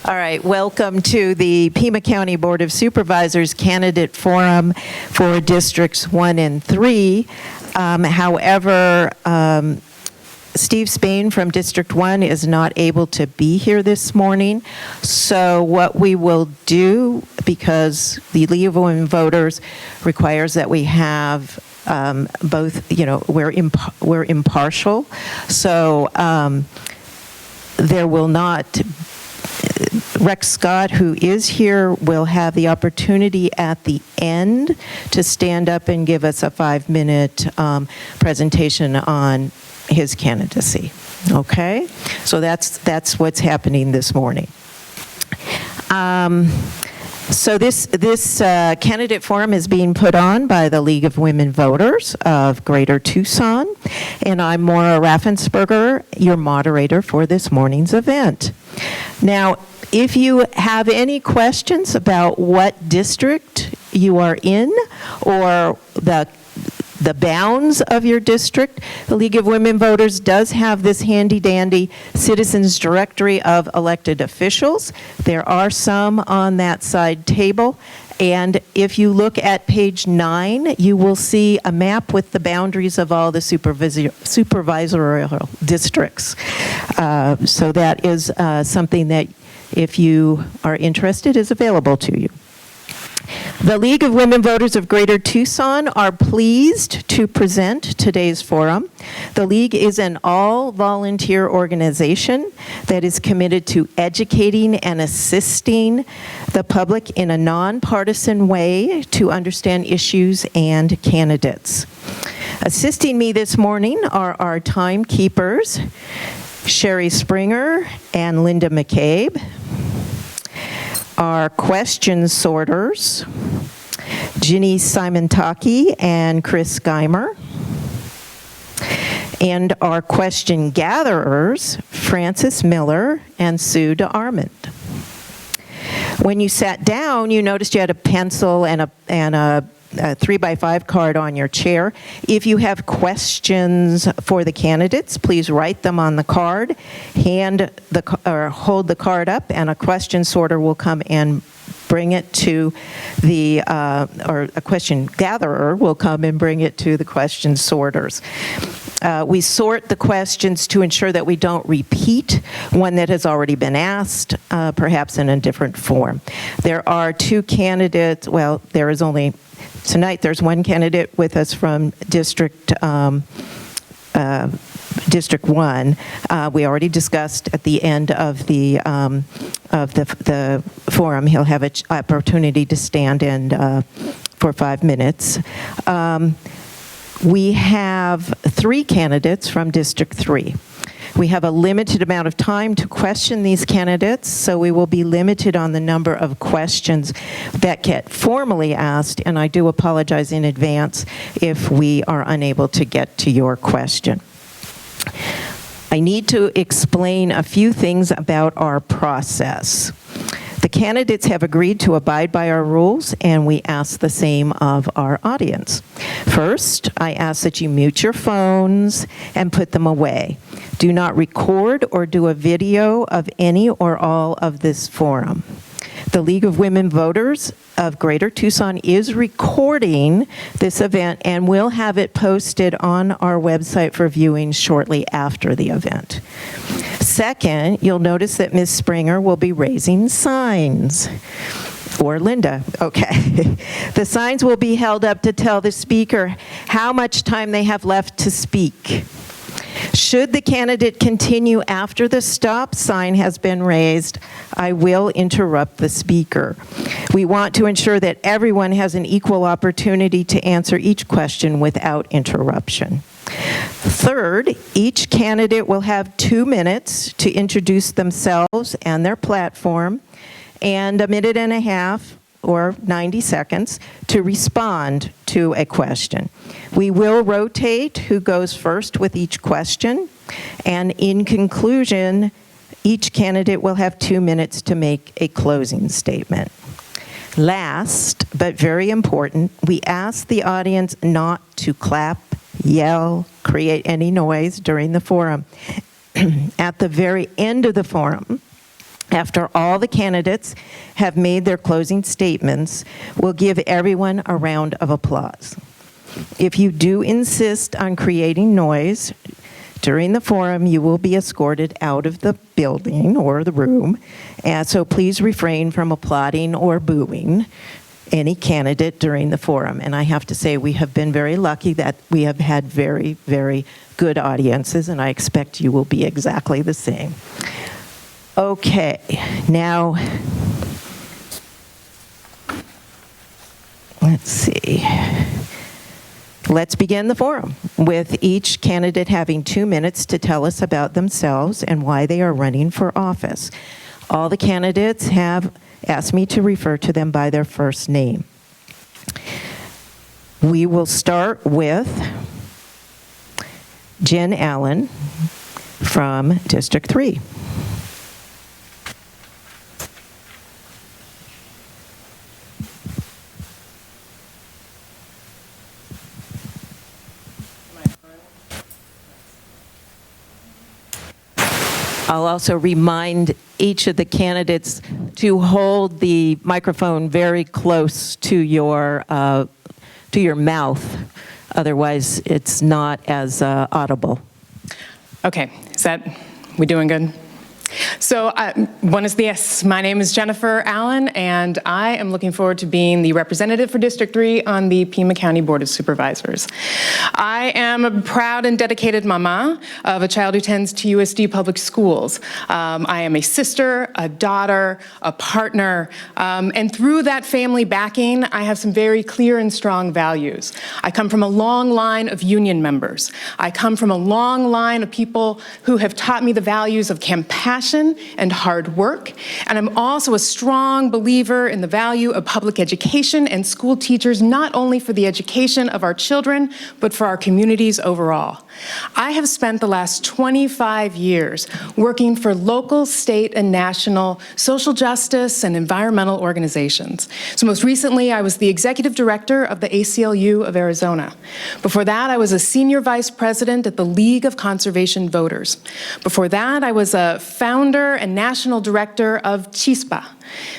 All right, welcome to the Pima County Board of Supervisors Candidate Forum for Districts 1 and 3. However, Steve Spain from District 1 is not able to be here this morning. So what we will do, because the League of Women Voters requires that we have both, we're impartial. So there will not, Rex Scott, who is here, will have the opportunity at the end to stand up and give us a 5-minute presentation on his candidacy. Okay, so that's what's happening this morning. So this candidate forum is being put on by the League of Women Voters of Greater Tucson, and I'm Maura Raffensperger, your moderator for this morning's event. Now, if you have any questions about what district you are in or the bounds of your district, the League of Women Voters does have this handy-dandy Citizens Directory of elected officials. There are some on that side table, and if you look at page 9, you will see a map with the boundaries of all the supervisorial districts. So that is something that, if you are interested, is available to you. The League of Women Voters of Greater Tucson are pleased to present today's forum. The League is an all-volunteer organization that is committed to educating and assisting the public in a nonpartisan way to understand issues and candidates. Assisting me this morning are our timekeepers, Sherry Springer and Linda McCabe. Our question sorters, Ginny Simontaki and Chris Geimer. And our question gatherers, Francis Miller and Sue DeArmond. When you sat down, you noticed you had a pencil and a 3x5 card on your chair. If you have questions for the candidates, please write them on the card, hold the card up, and a question sorter will come and bring it to the, or a question gatherer will come and bring it to the question sorters. We sort the questions to ensure that we don't repeat one that has already been asked, perhaps in a different form. There are two candidates, well, there is only, tonight there's one candidate with us from District 1. We already discussed at the end of the forum, he'll have an opportunity to stand in for 5 minutes. We have 3 candidates from District 3. We have a limited amount of time to question these candidates, so we will be limited on the number of questions that get formally asked, and I do apologize in advance if we are unable to get to your question. I need to explain a few things about our process. The candidates have agreed to abide by our rules, and we ask the same of our audience. First, I ask that you mute your phones and put them away. Do not record or do a video of any or all of this forum. The League of Women Voters of Greater Tucson is recording this event and will have it posted on our website for viewing shortly after the event. Second, you'll notice that Ms. Springer will be raising signs. Or Linda, okay. The signs will be held up to tell the speaker how much time they have left to speak. Should the candidate continue after the stop sign has been raised, I will interrupt the speaker. We want to ensure that everyone has an equal opportunity to answer each question without interruption. Third, each candidate will have 2 minutes to introduce themselves and their platform, and 1.5 minutes or 90 seconds to respond to a question. We will rotate who goes first with each question, and in conclusion, each candidate will have 2 minutes to make a closing statement. Last, but very important, we ask the audience not to clap, yell, create any noise during the forum. At the very end of the forum, After all the candidates have made their closing statements, we'll give everyone a round of applause. If you do insist on creating noise during the forum, you will be escorted out of the building or the room, so please refrain from applauding or booing any candidate during the forum. And I have to say, we have been very lucky that we have had very, very good audiences, and I expect you will be exactly the same. Okay, now, let's see. Let's begin the forum with each candidate having 2 minutes to tell us about themselves and why they are running for office. All the candidates have asked me to refer to them by their first name. We will start with Jen Allen from District 3. I'll also remind each of the candidates to hold the microphone very close to your mouth. Otherwise, it's not as audible. Okay, we doing good? So, buenos dias. My name is Jennifer Allen, and I am looking forward to being the representative for District 3 on the Pima County Board of Supervisors. I am a proud and dedicated mama of a child who attends to USD public schools. I am a sister, a daughter, a partner, and through that family backing, I have some very clear and strong values. I come from a long line of union members. I come from a long line of people who have taught me the values of compassion and hard work, and I'm also a strong believer in the value of public education and school teachers, not only for the education of our children, but for our communities overall. I have spent the last 25 years working for local, state, and national social justice and environmental organizations. So most recently, I was the executive director of the ACLU of Arizona. Before that, I was a senior vice president at the League of Conservation Voters. Before that, I was a founder and national director of CHISPA.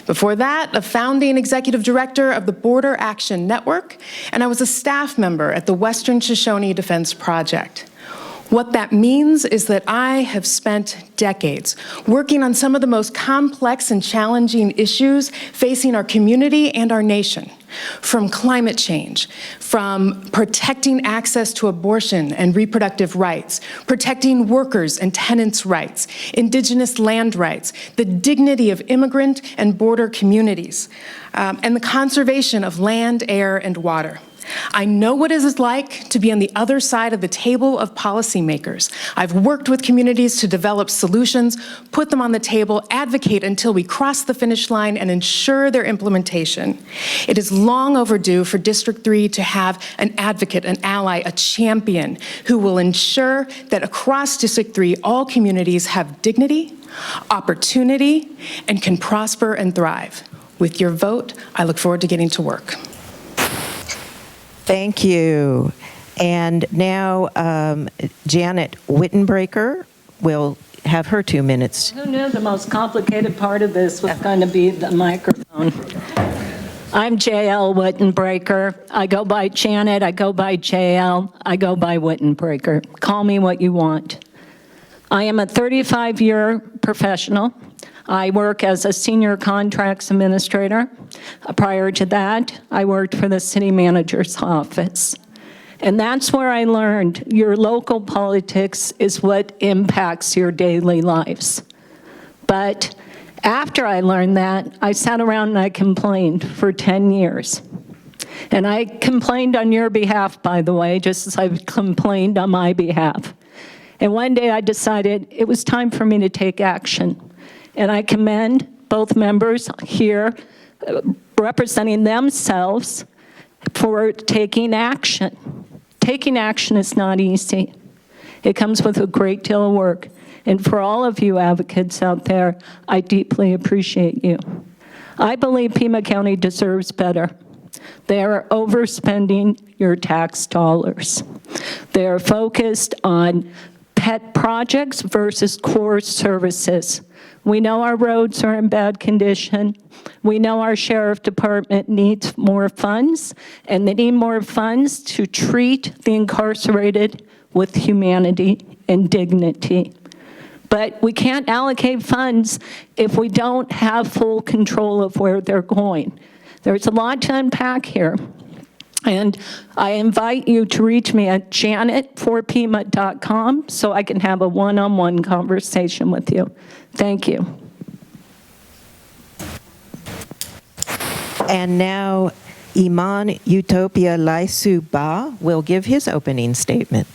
Before that, a founding executive director of the Border Action Network, and I was a staff member at the Western Shoshone Defense Project. What that means is that I have spent decades working on some of the most complex and challenging issues facing our community and our nation, from climate change, from protecting access to abortion and reproductive rights, protecting workers' and tenants' rights, indigenous land rights, the dignity of immigrant and border communities, and the conservation of land, air, and water. I know what it is like to be on the other side of the table of policymakers. I've worked with communities to develop solutions, put them on the table, advocate until we cross the finish line, and ensure their implementation. It is long overdue for District 3 to have an advocate, an ally, a champion who will ensure that across District 3, all communities have dignity, opportunity, and can prosper and thrive. With your vote, I look forward to getting to work. Thank you. And now Janet Wittenbraker will have her 2 minutes. Who knew the most complicated part of this was going to be the microphone? I'm JL Wittenbraker. I go by Janet, I go by JL, I go by Wittenbraker. Call me what you want. I am a 35-year professional. I work as a senior contracts administrator. Prior to that, I worked for the city manager's office. And that's where I learned your local politics is what impacts your daily lives. But after I learned that, I sat around and I complained for 10 years. And I complained on your behalf, by the way, just as I've complained on my behalf. And one day I decided it was time for me to take action. And I commend both members here representing themselves for taking action. Taking action is not easy. It comes with a great deal of work. And for all of you advocates out there, I deeply appreciate you. I believe Pima County deserves better. They are overspending your tax dollars. They are focused on pet projects versus core services. We know our roads are in bad condition. We know our sheriff department needs more funds, and they need more funds to treat the incarcerated with humanity and dignity. But we can't allocate funds if we don't have full control of where they're going. There's a lot to unpack here. And I invite you to reach me at janet4pima.com so I can have a one-on-one conversation with you. Thank you. And now Iman-Utopia Layjou will give his opening statement.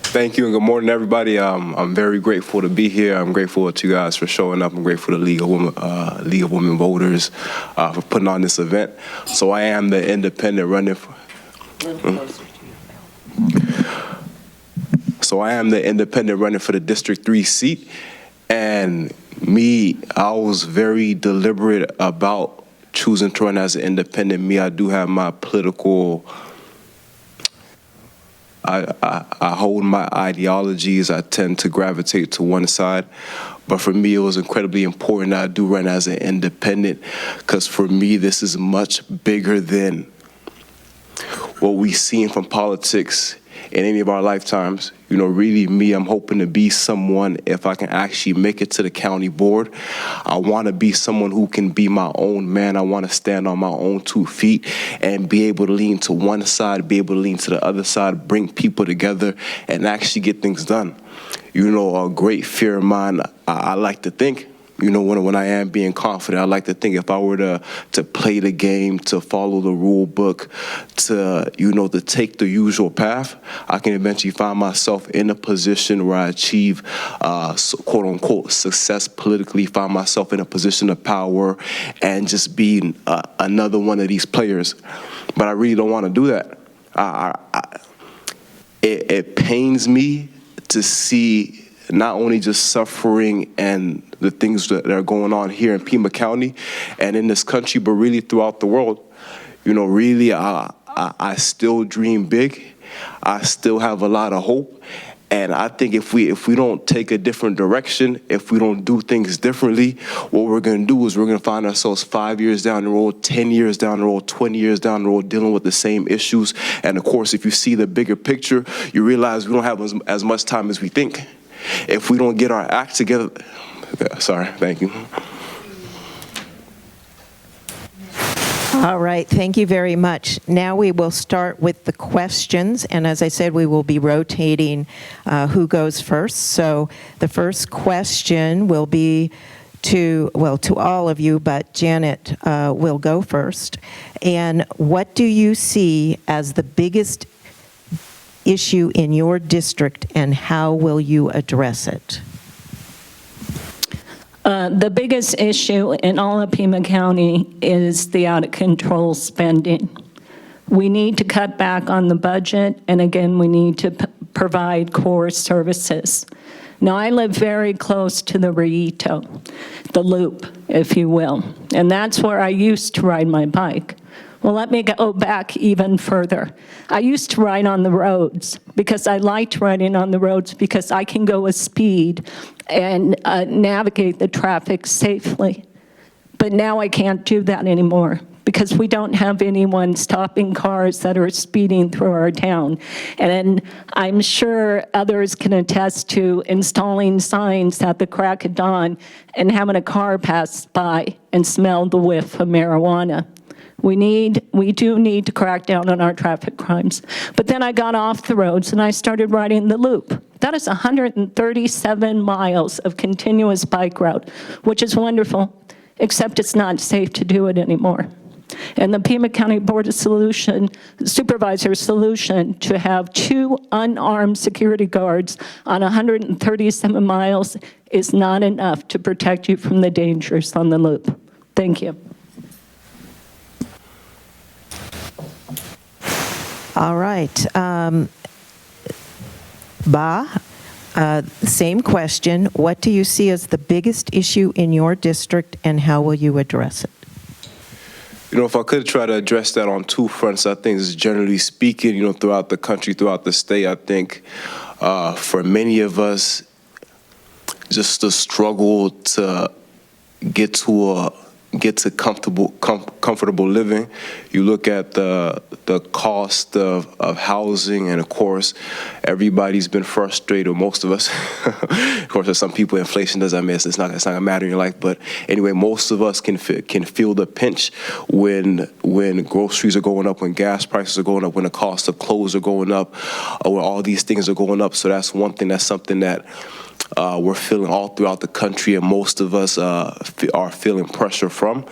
Thank you and good morning, everybody. I'm very grateful to be here. I'm grateful to you guys for showing up. I'm grateful to League of Women Voters for putting on this event. So I am the independent running for. So I am the independent running for the District 3 seat, and I was very deliberate about choosing to run as an independent. I do have my political. I hold my ideologies. I tend to gravitate to one side. But for me, it was incredibly important that I do run as an independent, because for me, this is much bigger than what we've seen from politics in any of our lifetimes. You know, really me, I'm hoping to be someone, if I can actually make it to the county board, I want to be someone who can be my own man. I want to stand on my own 2 feet and be able to lean to one side, be able to lean to the other side, bring people together and actually get things done. You know, a great fear of mine, I like to think, you know, when I am being confident, I like to think if I were to play the game, to follow the rule book, to take the usual path, I can eventually find myself in a position where I achieve, quote unquote, success politically, find myself in a position of power and just being another one of these players. But I really don't want to do that. It pains me to see not only just suffering and the things that are going on here in Pima County and in this country, but really throughout the world. You know, really, I still dream big. I still have a lot of hope. And I think if we don't take a different direction, if we don't do things differently, what we're going to do is we're going to find ourselves 5 years down the road, 10 years down the road, 20 years down the road, dealing with the same issues. And of course, if you see the bigger picture, you realize we don't have as much time as we think. If we don't get our act together, sorry, thank you. All right, thank you very much. Now we will start with the questions, and as I said, we will be rotating who goes first. So the first question will be to all of you, but Janet will go first. And what do you see as the biggest issue in your district, and how will you address it? The biggest issue in all of Pima County is the out-of-control spending. We need to cut back on the budget, and again, we need to provide core services. Now, I live very close to the Layjou, the loop, if you will, and that's where I used to ride my bike. Well, let me go back even further. I used to ride on the roads because I liked riding on the roads because I can go with speed and navigate the traffic safely. But now I can't do that anymore because we don't have anyone stopping cars that are speeding through our town. And I'm sure others can attest to installing signs at the crack of dawn and having a car pass by and smell the whiff of marijuana. We do need to crack down on our traffic crimes. But then I got off the roads and I started riding the loop. That is 137 miles of continuous bike route, which is wonderful, except it's not safe to do it anymore. And the Pima County Board of Supervisors' solution to have 2 unarmed security guards on 137 miles is not enough to protect you from the dangers on the loop. Thank you. All right. Same question. What do you see as the biggest issue in your district, and how will you address it? You know, if I could try to address that on 2 fronts, I think is generally speaking, throughout the country, throughout the state, I think for many of us, just the struggle to get to comfortable living. You look at the cost of housing, and of course, everybody's been frustrated, or most of us. Of course, there's some people, inflation doesn't miss. It's not gonna matter in your life. But anyway, most of us can feel the pinch when groceries are going up, when gas prices are going up, when the cost of clothes are going up, or when all these things are going up. So that's one thing. That's something that we're feeling all throughout the country, and most of us are feeling pressure from.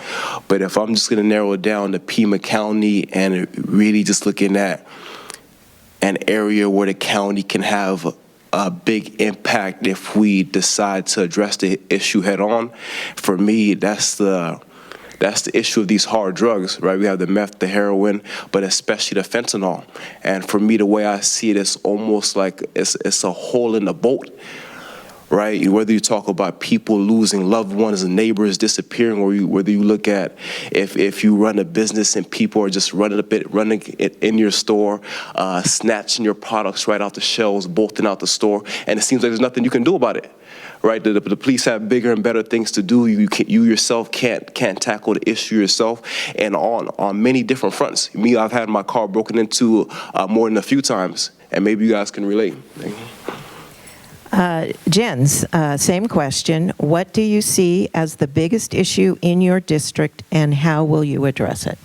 But if I'm just going to narrow it down to Pima County and really just looking at an area where the county can have a big impact if we decide to address the issue head on, for me, that's the issue of these hard drugs, right? We have the meth, the heroin, but especially the fentanyl. And for me, the way I see it, it's almost like it's a hole in the boat, right? Whether you talk about people losing loved ones and neighbors disappearing, or whether you look at if you run a business and people are just running it in your store, snatching your products right out the shelves, bolting out the store, and it seems like there's nothing you can do about it. Right, the police have bigger and better things to do. You yourself can't tackle the issue yourself, and on many different fronts. Me, I've had my car broken into more than a few times, and maybe you guys can relate. Jens, same question. What do you see as the biggest issue in your district, and how will you address it?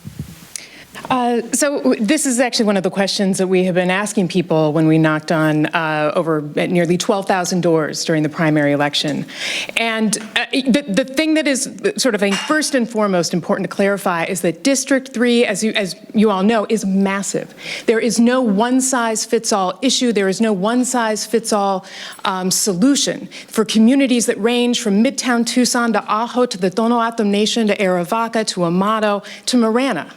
So this is actually one of the questions that we have been asking people when we knocked on over nearly 12,000 doors during the primary election. And the thing that is sort of first and foremost important to clarify is that District 3, as you all know, is massive. There is no one-size-fits-all issue. There is no one-size-fits-all solution for communities that range from Midtown Tucson to Ajo to the Tohono Nation to Arivaca to Amado to Marana.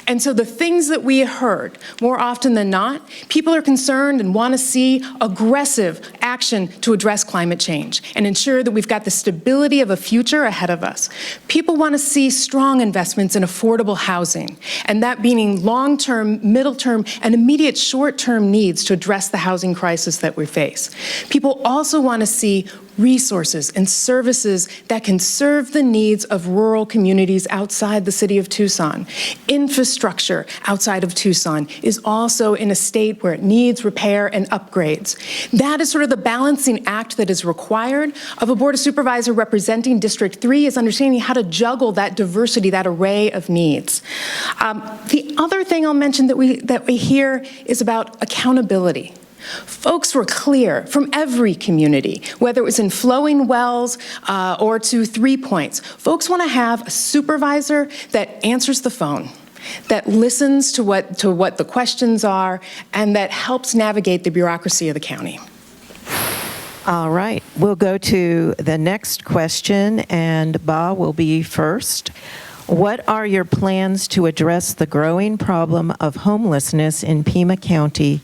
And so the things that we heard, more often than not, people are concerned and want to see aggressive action to address climate change and ensure that we've got the stability of a future ahead of us. People want to see strong investments in affordable housing, and that meaning long-term, middle-term, and immediate short-term needs to address the housing crisis that we face. People also want to see resources and services that can serve the needs of rural communities outside the city of Tucson. Infrastructure outside of Tucson is also in a state where it needs repair and upgrades. That is sort of the balancing act that is required of a Board of Supervisors representing District 3, is understanding how to juggle that diversity, that array of needs. The other thing I'll mention that we hear is about accountability. Folks were clear from every community, whether it was in Flowing Wells or to 3 Points. Folks want to have a supervisor that answers the phone, that listens to what the questions are, and that helps navigate the bureaucracy of the county. All right, we'll go to the next question, and Ba will be first. What are your plans to address the growing problem of homelessness in Pima County?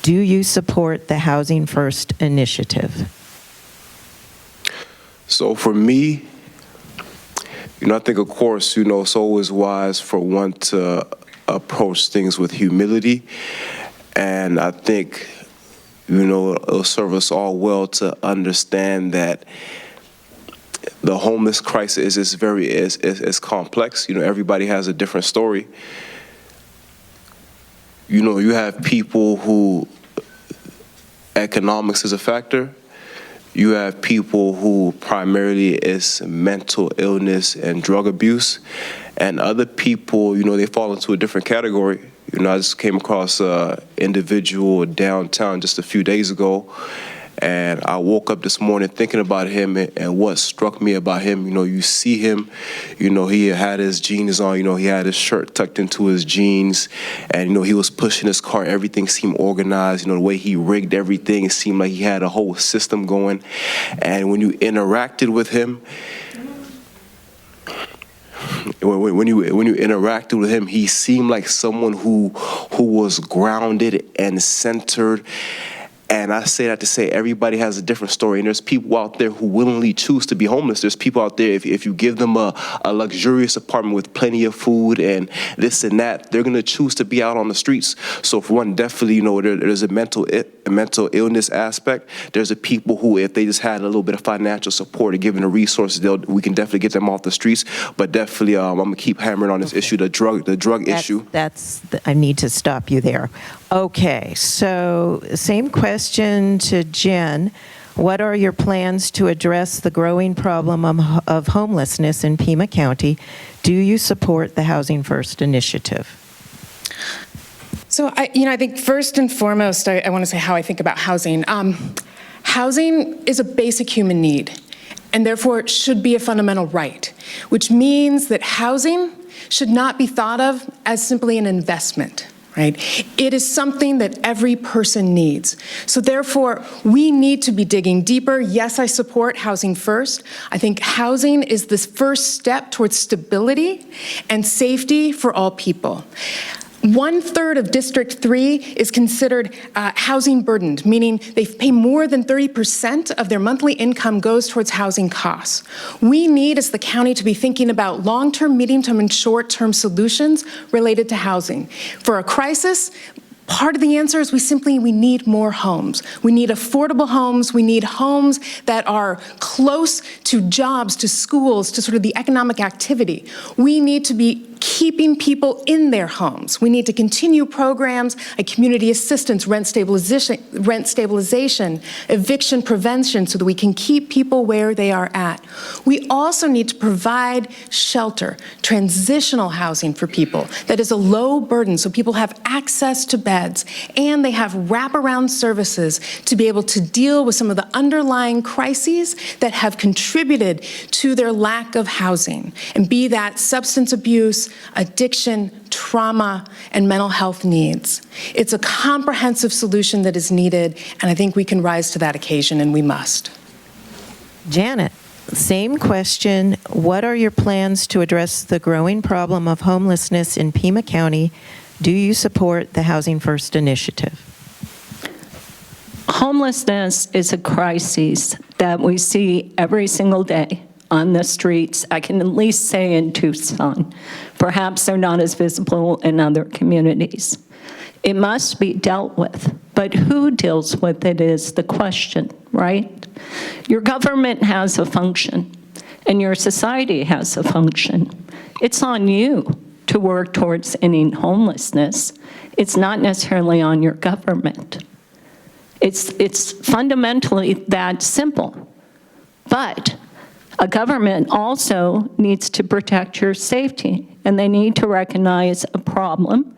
Do you support the Housing First initiative? So for me, I think, of course, it's always wise for one to approach things with humility. And I think, it'll serve us all well to understand that the homeless crisis is complex. Everybody has a different story. You have people who economics is a factor. You have people who primarily is mental illness and drug abuse. And other people, they fall into a different category. I just came across an individual downtown just a few days ago, and I woke up this morning thinking about him, and what struck me about him, you see him, he had his jeans on, he had his shirt tucked into his jeans, and, he was pushing his car. Everything seemed organized, the way he rigged everything, it seemed like he had a whole system going. And when you interacted with him, when you interacted with him, he seemed like someone who was grounded and centered. And I say that to say everybody has a different story, and there's people out there who willingly choose to be homeless. There's people out there, if you give them a luxurious apartment with plenty of food and this and that, they're going to choose to be out on the streets. So for one, definitely, there's a mental mental illness aspect, there's the people who, if they just had a little bit of financial support or given the resources, we can definitely get them off the streets. But definitely, I'm gonna keep hammering on this issue, the drug issue. I need to stop you there. Okay, so same question to Jen. What are your plans to address the growing problem of homelessness in Pima County? Do you support the Housing First initiative? So, I think first and foremost, I want to say how I think about housing. Housing is a basic human need, and therefore it should be a fundamental right, which means that housing should not be thought of as simply an investment. Right? It is something that every person needs. So therefore, we need to be digging deeper. Yes, I support Housing First. I think housing is the first step towards stability and safety for all people. 1/3 of District 3 is considered housing burdened, meaning they pay more than 30% of their monthly income goes towards housing costs. We need, as the county, to be thinking about long-term, medium-term, and short-term solutions related to housing. For a crisis, part of the answer is we need more homes. We need affordable homes. We need homes that are close to jobs, to schools, to sort of the economic activity. We need to be keeping people in their homes. We need to continue programs like community assistance, rent stabilization, eviction prevention, so that we can keep people where they are at. We also need to provide shelter, transitional housing for people that is a low burden, so people have access to beds, and they have wraparound services to be able to deal with some of the underlying crises that have contributed to their lack of housing, and be that substance abuse, addiction, trauma, and mental health needs. It's a comprehensive solution that is needed, and I think we can rise to that occasion, and we must. Janet, same question. What are your plans to address the growing problem of homelessness in Pima County? Do you support the Housing First initiative? Homelessness is a crisis that we see every single day on the streets. I can at least say in Tucson. Perhaps they're not as visible in other communities. It must be dealt with, but who deals with it is the question, right? Your government has a function, and your society has a function. It's on you to work towards ending homelessness. It's not necessarily on your government. It's fundamentally that simple. But a government also needs to protect your safety, and they need to recognize a problem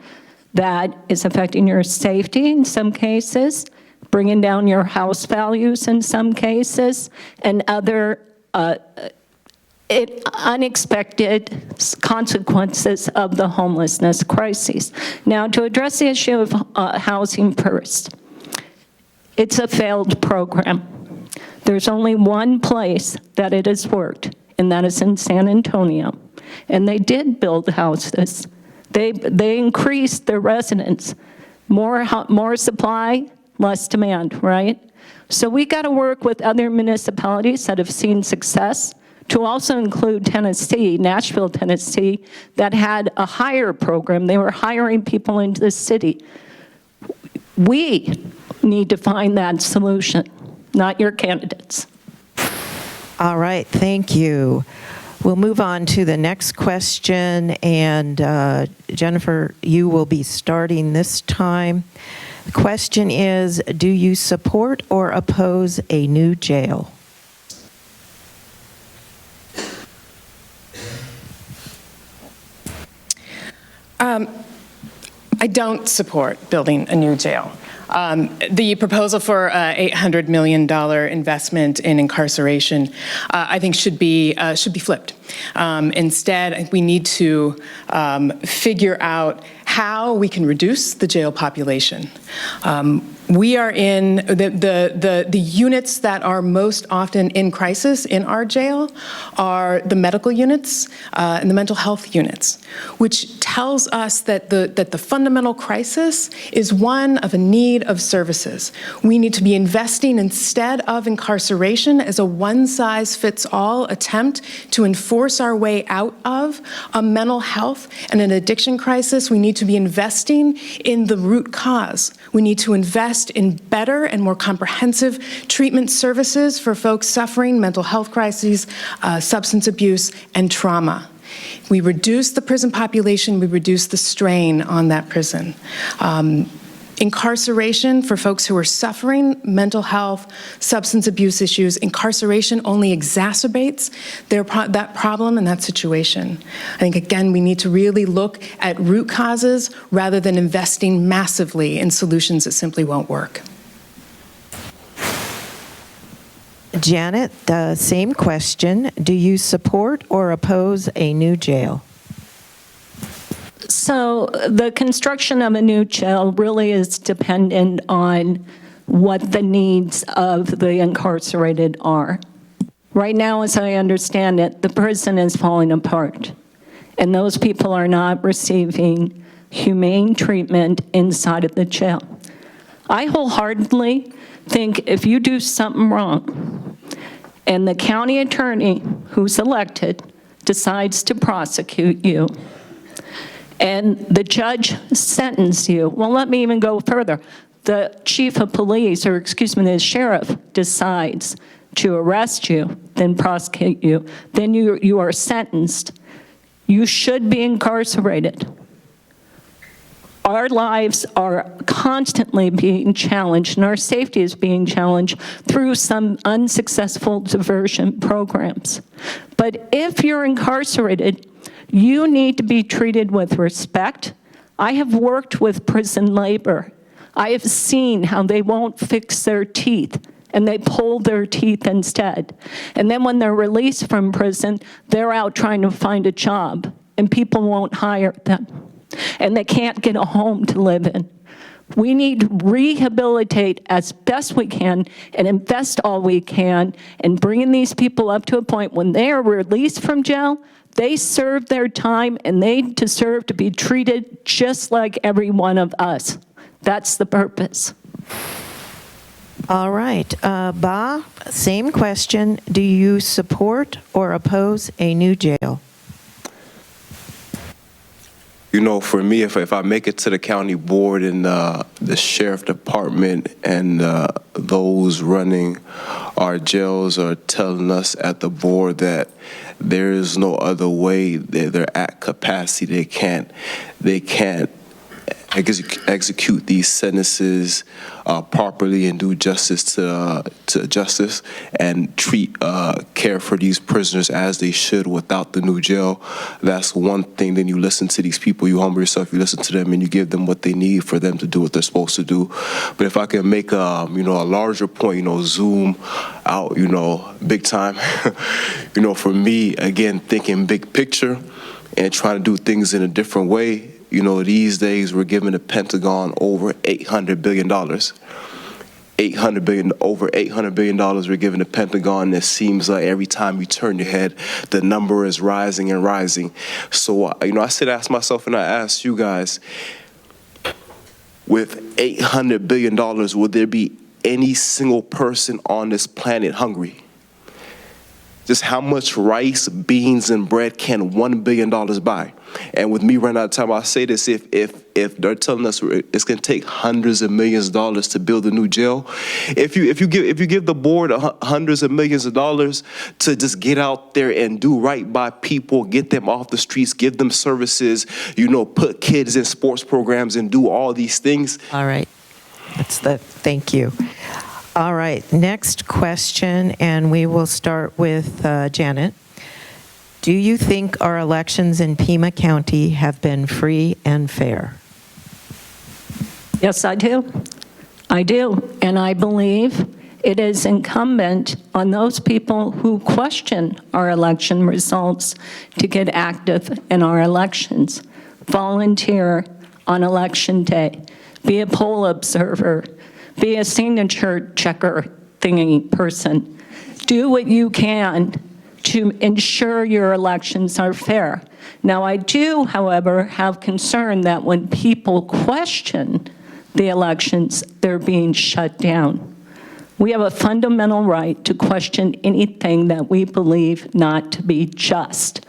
that is affecting your safety in some cases, bringing down your house values in some cases, and other unexpected consequences of the homelessness crisis. Now, to address the issue of Housing First, it's a failed program. There's only one place that it has worked, and that is in San Antonio. And they did build houses. They increased their residents. More supply, less demand, right? So we got to work with other municipalities that have seen success, to also include Tennessee, Nashville, Tennessee, that had a hire program. They were hiring people into the city. We need to find that solution, not your candidates. All right, thank you. We'll move on to the next question, and Jennifer, you will be starting this time. The question is, do you support or oppose a new jail? I don't support building a new jail. The proposal for $800 million investment in incarceration, I think should be flipped. Instead, I think we need to figure out how we can reduce the jail population. We are in the units that are most often in crisis in our jail are the medical units and the mental health units, which tells us that the fundamental crisis is one of a need of services. We need to be investing, instead of incarceration as a one-size-fits-all attempt to enforce our way out of a mental health and an addiction crisis. We need to be investing in the root cause. We need to invest invest in better and more comprehensive treatment services for folks suffering mental health crises, substance abuse, and trauma. We reduce the prison population, we reduce the strain on that prison. Incarceration for folks who are suffering mental health, substance abuse issues, incarceration only exacerbates that problem and that situation. I think, again, we need to really look at root causes rather than investing massively in solutions that simply won't work. Janet, the same question. Do you support or oppose a new jail? So the construction of a new jail really is dependent on what the needs of the incarcerated are. Right now, as I understand it, the prison is falling apart, and those people are not receiving humane treatment inside of the jail. I wholeheartedly think if you do something wrong, and the county attorney who's elected decides to prosecute you, and the judge sentences you, well, let me even go further. The chief of police, or excuse me, the sheriff decides to arrest you, then prosecute you, then you are sentenced. You should be incarcerated. Our lives are constantly being challenged, and our safety is being challenged through some unsuccessful diversion programs. But if you're incarcerated, you need to be treated with respect. I have worked with prison labor. I have seen how they won't fix their teeth, and they pull their teeth instead. And then when they're released from prison, they're out trying to find a job, and people won't hire them. And they can't get a home to live in. We need to rehabilitate as best we can and invest all we can in bringing these people up to a point when they are released from jail, they serve their time and they deserve to be treated just like every one of us. That's the purpose. All right. Ba, same question. Do you support or oppose a new jail? You know, for me, if I make it to the county board and the sheriff department and those running our jails are telling us at the board that there is no other way, they're at capacity, they can't execute these sentences properly and do justice to justice and treat care for these prisoners as they should without the new jail. That's one thing. Then you listen to these people, you humble yourself, you listen to them, and you give them what they need for them to do what they're supposed to do. But if I can make a larger point, zoom out, big time, for me, again, thinking big picture and trying to do things in a different way. These days we're giving the Pentagon over $800 billion. Over $800 billion we're giving the Pentagon. It seems like every time you turn your head, the number is rising and rising. So, I said, ask myself, and I ask you guys, with $800 billion, would there be any single person on this planet hungry? Just how much rice, beans, and bread can $1 billion buy? And with me running out of time, I'll say this, if they're telling us it's going to take hundreds of millions of dollars to build a new jail, if you give the board hundreds of millions of dollars to just get out there and do right by people, get them off the streets, give them services, put kids in sports programs and do all these things. All right. Thank you. All right, next question, and we will start with Janet. Do you think our elections in Pima County have been free and fair? Yes, I do. I do, and I believe it is incumbent on those people who question our election results to get active in our elections. Volunteer on election day. Be a poll observer. Be a signature checker thingy person. Do what you can to ensure your elections are fair. Now, I do, however, have concern that when people question the elections, they're being shut down. We have a fundamental right to question anything that we believe not to be just.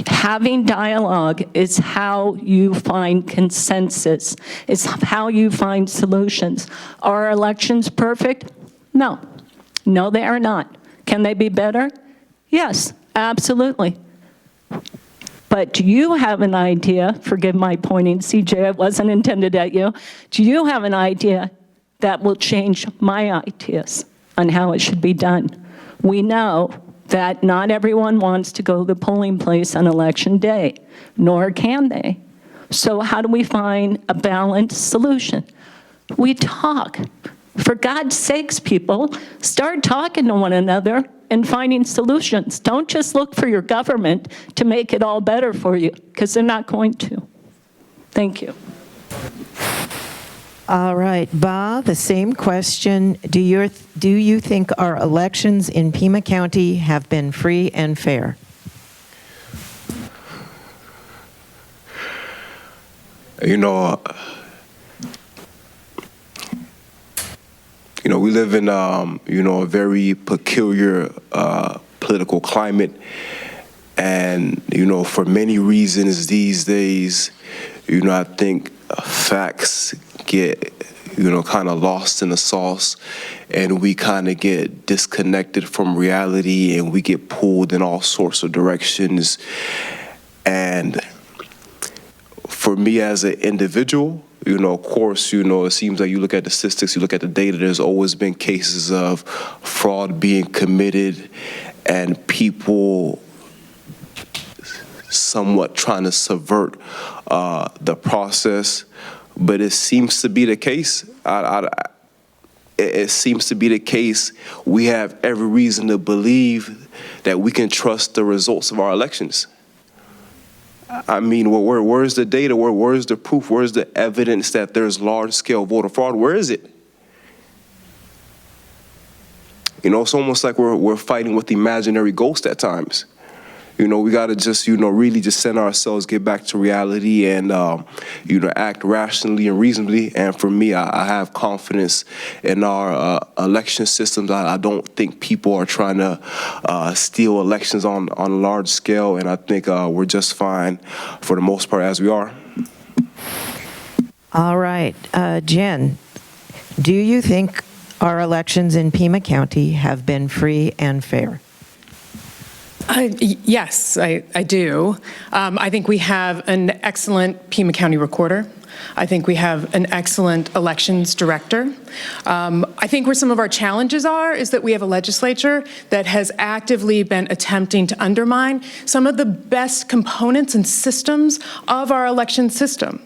Having dialogue is how you find consensus. It's how you find solutions. Are our elections perfect? No. No, they are not. Can they be better? Yes, absolutely. But do you have an idea, forgive my pointing, CJ, it wasn't intended at you. Do you have an idea that will change my ideas on how it should be done? We know that not everyone wants to go to the polling place on election day, nor can they. So how do we find a balanced solution? We talk. For God's sakes, people, start talking to one another and finding solutions. Don't just look for your government to make it all better for you, because they're not going to. Thank you. All right, Ba, the same question. Do you think our elections in Pima County have been free and fair? You know, we live in, a very peculiar political climate. And, for many reasons these days, I think facts get, kind of lost in the sauce, and we kind of get disconnected from reality, and we get pulled in all sorts of directions. And for me as an individual, of course, it seems like you look at the statistics, you look at the data, there's always been cases of fraud being committed and people somewhat trying to subvert the process. But it seems to be the case. It seems to be the case. We have every reason to believe that we can trust the results of our elections. I mean, where's the data? Where's the proof? Where's the evidence that there's large-scale voter fraud? Where is it? It's almost like we're fighting with imaginary ghosts at times. We got to just, really just center ourselves, get back to reality, and, act rationally and reasonably. And for me, I have confidence in our election systems. I don't think people are trying to steal elections on a large scale, and I think we're just fine for the most part as we are. All right, Jen, do you think our elections in Pima County have been free and fair? Yes, I do. I think we have an excellent Pima County recorder. I think we have an excellent elections director. I think where some of our challenges is that we have a legislature that has actively been attempting to undermine some of the best components and systems of our election system.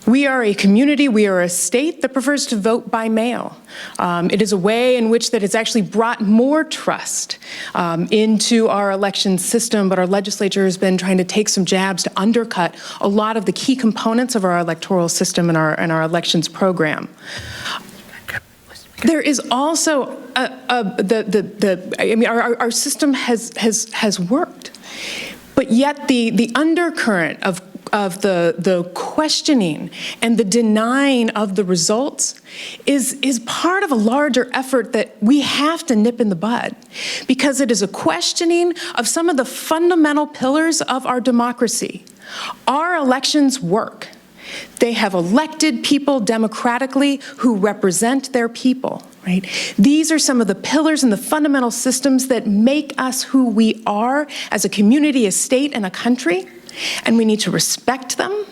We are a community, we are a state that prefers to vote by mail. It is a way in which that has actually brought more trust into our election system, but our legislature has been trying to take some jabs to undercut a lot of the key components of our electoral system and our elections program. There is also our system has worked, but yet the undercurrent of the questioning and the denying of the results is part of a larger effort that we have to nip in the bud, because it is a questioning of some of the fundamental pillars of our democracy. Our elections work. They have elected people democratically who represent their people, right? These are some of the pillars and the fundamental systems that make us who we are as a community, a state, and a country. And we need to respect them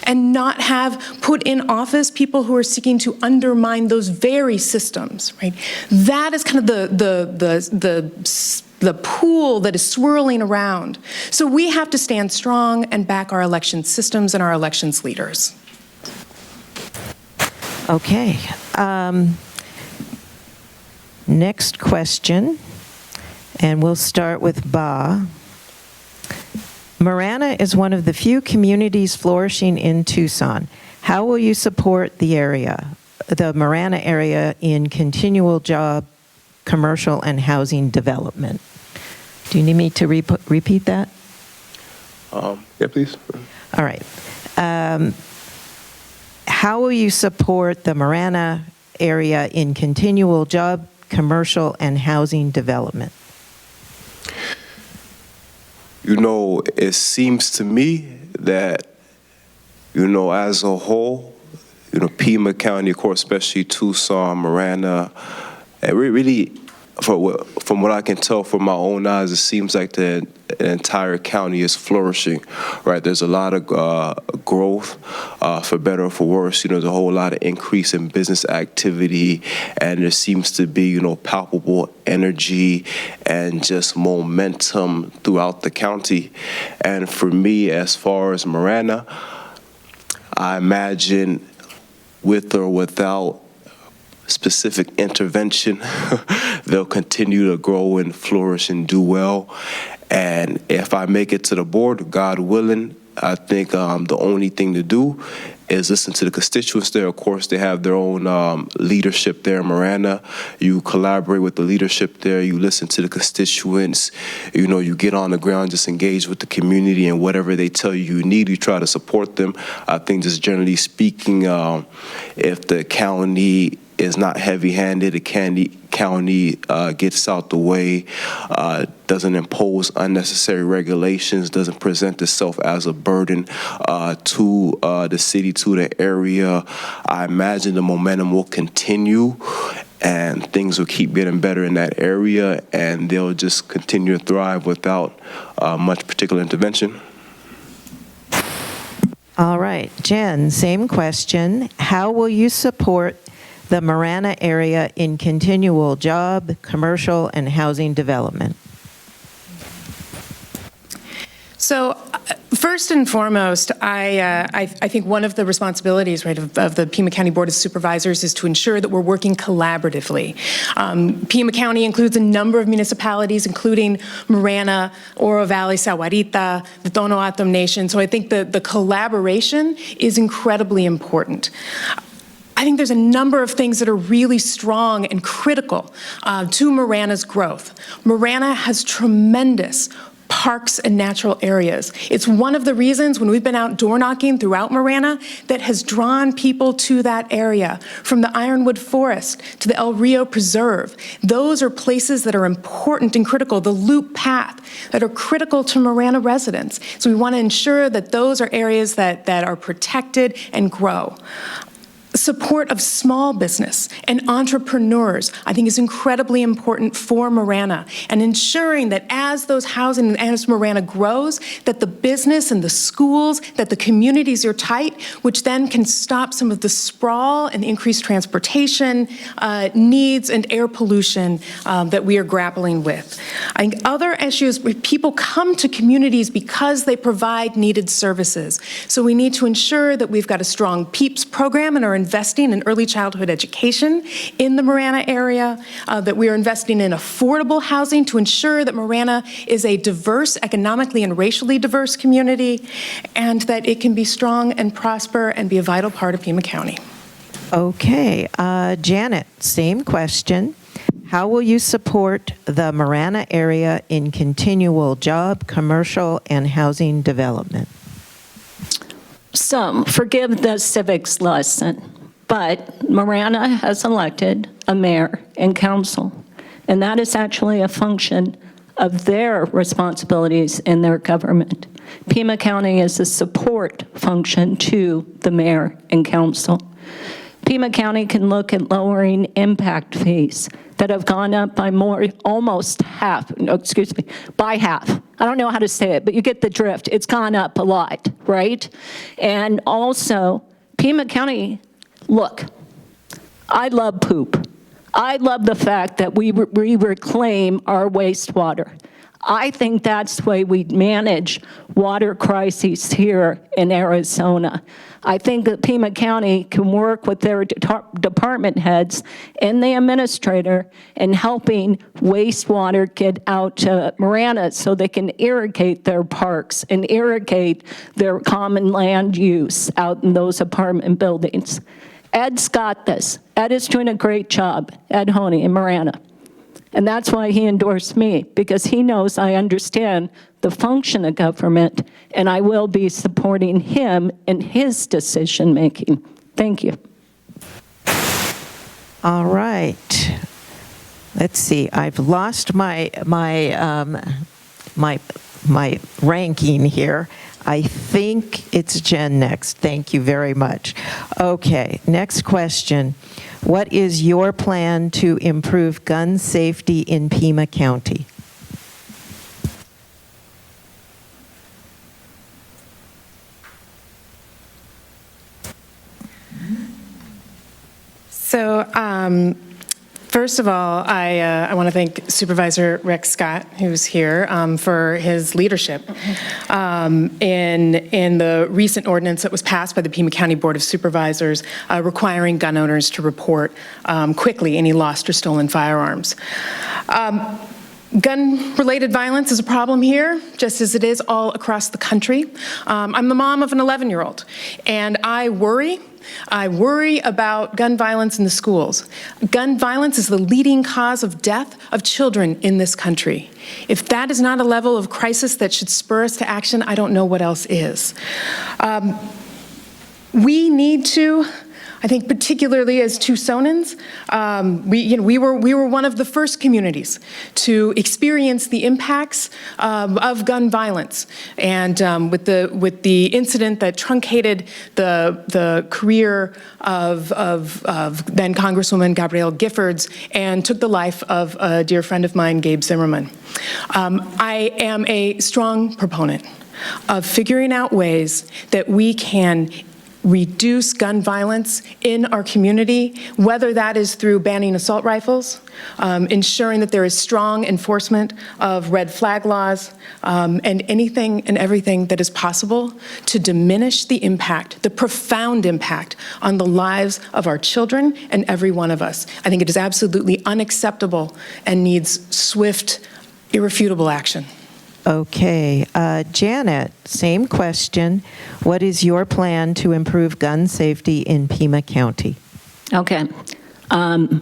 and not have put in office people who are seeking to undermine those very systems, right? That is kind of the pool that is swirling around. So we have to stand strong and back our election systems and our elections leaders. Okay. Next question, and we'll start with Ba. Marana is one of the few communities flourishing in Tucson. How will you support the Marana area, in continual job, commercial, and housing development? Do you need me to repeat that? Yeah, please. All right. How will you support the Marana area in continual job commercial, and housing development? It seems to me that, as a whole, Pima County, of course, especially Tucson, Marana, and really, from what I can tell from my own eyes, it seems like the entire county is flourishing, right? There's a lot of growth, for better or for worse. There's a whole lot of increase in business activity, and there seems to be, palpable energy and just momentum throughout the county. And for me, as far as Marana, I imagine with or without specific intervention, they'll continue to grow and flourish and do well. And if I make it to the board, God willing, I think the only thing to do is listen to the constituents there. Of course, they have their own leadership there in Marana. You collaborate with the leadership there. You listen to the constituents. You get on the ground, just engage with the community, and whatever they tell you need, you try to support them. I think just generally speaking, if the county is not heavy-handed, the county gets out the way, doesn't impose unnecessary regulations, doesn't present itself as a burden to the city, to the area, I imagine the momentum will continue and things will keep getting better in that area, and they'll just continue to thrive without much particular intervention. All right, Jen, same question. How will you support the Marana area in continual job, commercial, and housing development? So first and foremost, I think one of the responsibilities, right, of the Pima County Board of Supervisors is to ensure that we're working collaboratively. Pima County includes a number of municipalities, including Marana, Oro Valley, Sahuarita, the Tono Atom Nation. So I think the collaboration is incredibly important. I think there's a number of things that are really strong and critical to Marana's growth. Marana has tremendous parks and natural areas. It's one of the reasons when we've been out door knocking throughout Marana that has drawn people to that area, from the Ironwood Forest to the El Rio Preserve. Those are places that are important and critical, the loop path, that are critical to Marana residents. So we want to ensure that those are areas that are protected and grow. Support of small business and entrepreneurs, I think, is incredibly important for Marana, and ensuring that as those housing and as Marana grows, that the business and the schools, that the communities are tight, which then can stop some of the sprawl and increased transportation needs and air pollution that we are grappling with. I think other issues, people come to communities because they provide needed services. So we need to ensure that we've got a strong PEEPS program and are investing in early childhood education in the Marana area, that we are investing in affordable housing to ensure that Marana is a diverse, economically and racially diverse community, and that it can be strong and prosper and be a vital part of Pima County. Okay, Janet, same question. How will you support the Marana area in continual job, commercial, and housing development? So, forgive the civics lesson, but Marana has elected a mayor and council, and that is actually a function of their responsibilities in their government. Pima County is a support function to the mayor and council. Pima County can look at lowering impact fees that have gone up by almost half, by half. I don't know how to say it, but you get the drift. It's gone up a lot, right? And also, Pima County, look, I love poop. I love the fact that we reclaim our wastewater. I think that's the way we manage water crises here in Arizona. I think that Pima County can work with their department heads and the administrator in helping wastewater get out to Marana so they can irrigate their parks and irrigate their common land use out in those apartment buildings. Ed's got this. Ed is doing a great job, Ed Honey in Marana. And that's why he endorsed me, because he knows I understand the function of government, and I will be supporting him in his decision-making. Thank you. All right. let's see, I've lost my ranking here. I think it's Jen next. Thank you very much. Okay, next question. What is your plan to improve gun safety in Pima County? So, first of all, I want to thank Supervisor Rex Scott, who's here, for his leadership in the recent ordinance that was passed by the Pima County Board of Supervisors requiring gun owners to report quickly any lost or stolen firearms. Gun-related violence is a problem here, just as it is all across the country. I'm the mom of an 11-year-old, and I worry about gun violence in the schools. Gun violence is the leading cause of death of children in this country. If that is not a level of crisis that should spur us to action, I don't know what else is. We need to, I think particularly as Tucsonans, we were one of the first communities to experience the impacts of gun violence, and with the incident that truncated the career of then Congresswoman Gabrielle Giffords and took the life of a dear friend of mine, Gabe Zimmerman. I am a strong proponent of figuring out ways that we can reduce gun violence in our community, whether that is through banning assault rifles, ensuring that there is strong enforcement of red flag laws, and anything and everything that is possible to diminish the impact, the profound impact on the lives of our children and every one of us. I think it is absolutely unacceptable and needs swift, irrefutable action. Okay, Janet, same question. What is your plan to improve gun safety in Pima County? Okay. Jen,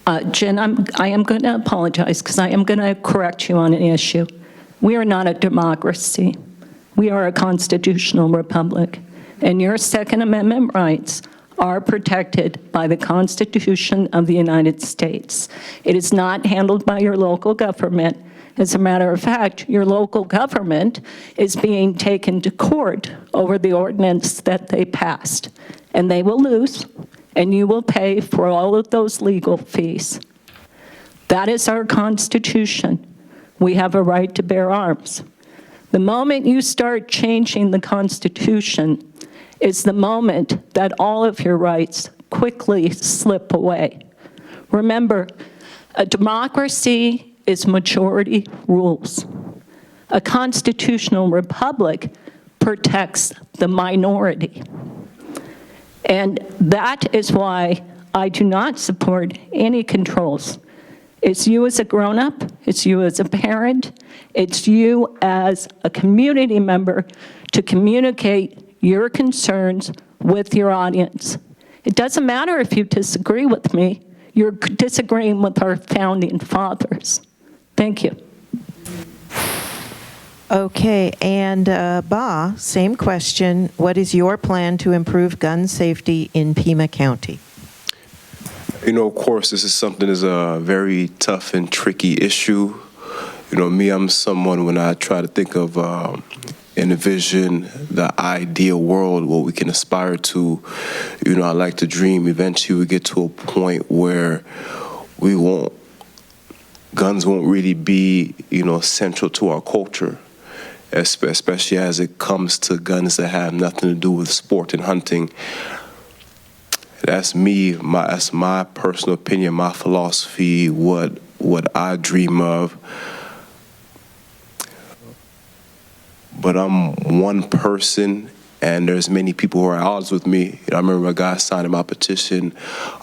I am going to apologize because I am going to correct you on an issue. We are not a democracy. We are a constitutional republic, and your Second Amendment rights are protected by the Constitution of the United States. It is not handled by your local government. As a matter of fact, your local government is being taken to court over the ordinance that they passed, and they will lose, and you will pay for all of those legal fees. That is our Constitution. We have a right to bear arms. The moment you start changing the Constitution is the moment that all of your rights quickly slip away. Remember, a democracy is majority rules. A constitutional republic protects the minority. And that is why I do not support any controls. It's you as a grown-up, it's you as a parent, it's you as a community member to communicate your concerns with your audience. It doesn't matter if you disagree with me, you're disagreeing with our founding fathers. Thank you. Okay, and Ba, same question. What is your plan to improve gun safety in Pima County? You know, of course, this is something that's a very tough and tricky issue. You know, me, I'm someone when I try to think of and envision the ideal world, what we can aspire to, you know, I like to dream eventually we get to a point where guns won't really be, you know, central to our culture, especially as it comes to guns that have nothing to do with sport and hunting. That's me, that's my personal opinion, my philosophy, what I dream of. But I'm one person, and there's many people who are at odds with me. I remember a guy signing my petition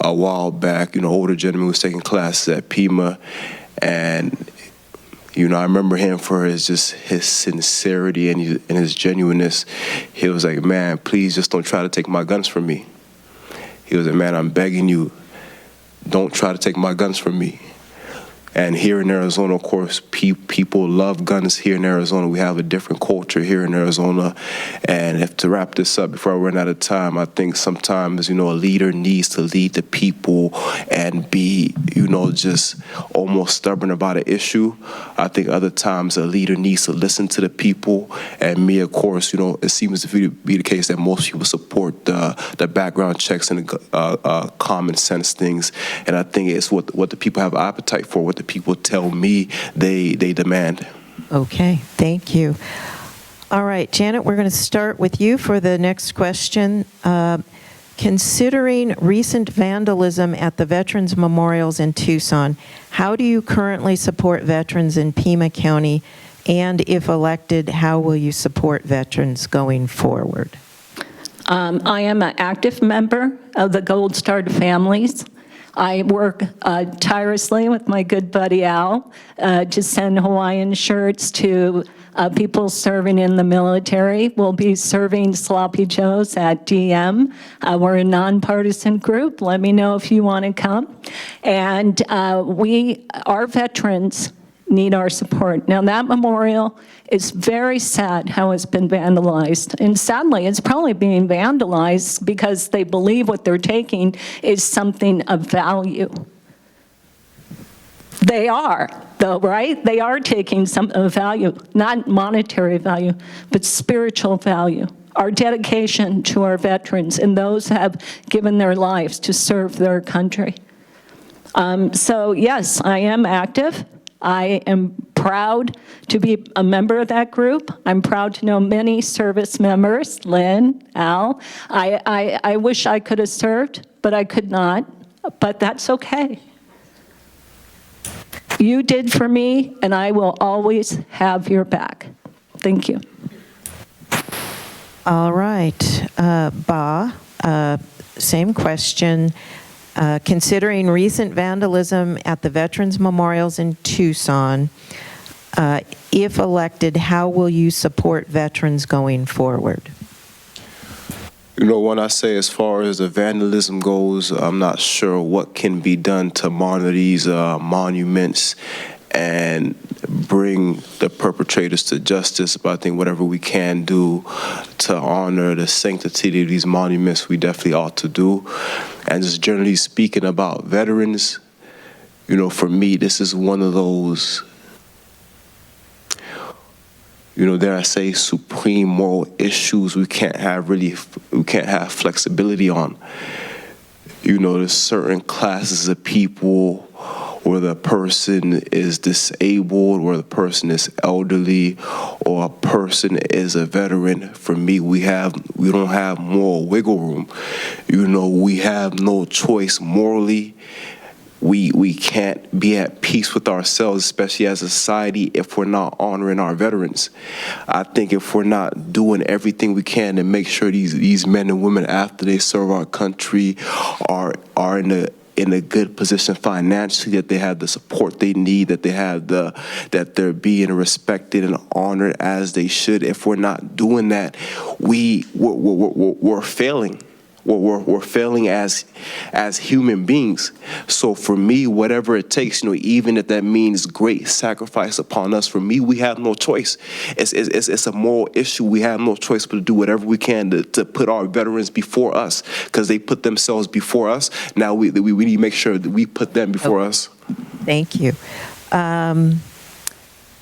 a while back, you know, older gentleman who was taking classes at Pima, and, you know, I remember him for his sincerity and his genuineness. He was like, man, please just don't try to take my guns from me. He was like, man, I'm begging you, don't try to take my guns from me. And here in Arizona, of course, people love guns here in Arizona. We have a different culture here in Arizona. And if to wrap this up before I run out of time, I think sometimes, a leader needs to lead the people and be, just almost stubborn about an issue. I think other times a leader needs to listen to the people. And me, of course, it seems to be the case that most people support the background checks and common sense things. And I think it's what the people have appetite for, what the people tell me they demand. Okay, thank you. All right, Janet, we're going to start with you for the next question. Considering recent vandalism at the Veterans Memorials in Tucson, how do you currently support veterans in Pima County? And if elected, how will you support veterans going forward? I am an active member of the Gold Star Families. I work tirelessly with my good buddy Al to send Hawaiian shirts to people serving in the military. We'll be serving Sloppy Joes at DM. We're a nonpartisan group. Let me know if you want to come. And our veterans need our support. Now, that memorial is very sad how it's been vandalized. And sadly, it's probably being vandalized because they believe what they're taking is something of value. They are, though, right? They are taking some of value, not monetary value, but spiritual value. Our dedication to our veterans and those who have given their lives to serve their country. So yes, I am active. I am proud to be a member of that group. I'm proud to know many service members, Lynn, Al. I wish I could have served, but I could not, but that's okay. You did for me, and I will always have your back. Thank you. All right, Ba, same question. Considering recent vandalism at the Veterans Memorials in Tucson, if elected, how will you support veterans going forward? When I say as far as the vandalism goes, I'm not sure what can be done to monitor these monuments and bring the perpetrators to justice, but I think whatever we can do to honor the sanctity of these monuments, we definitely ought to do. And just generally speaking about veterans, for me, this is one of those, dare I say, supreme moral issues we can't have flexibility on. There's certain classes of people where the person is disabled, or the person is elderly, or a person is a veteran. For me, we don't have moral wiggle room. We have no choice morally. We can't be at peace with ourselves, especially as a society, if we're not honoring our veterans. I think if we're not doing everything we can to make sure these men and women, after they serve our country, are in a good position financially, that they have the support they need, that that they're being respected and honored as they should. If we're not doing that, we're failing. We're failing as human beings. So for me, whatever it takes, even if that means great sacrifice upon us, for me, we have no choice. It's a moral issue. We have no choice but to do whatever we can to put our veterans before us, because they put themselves before us. Now we need to make sure that we put them before us. Thank you.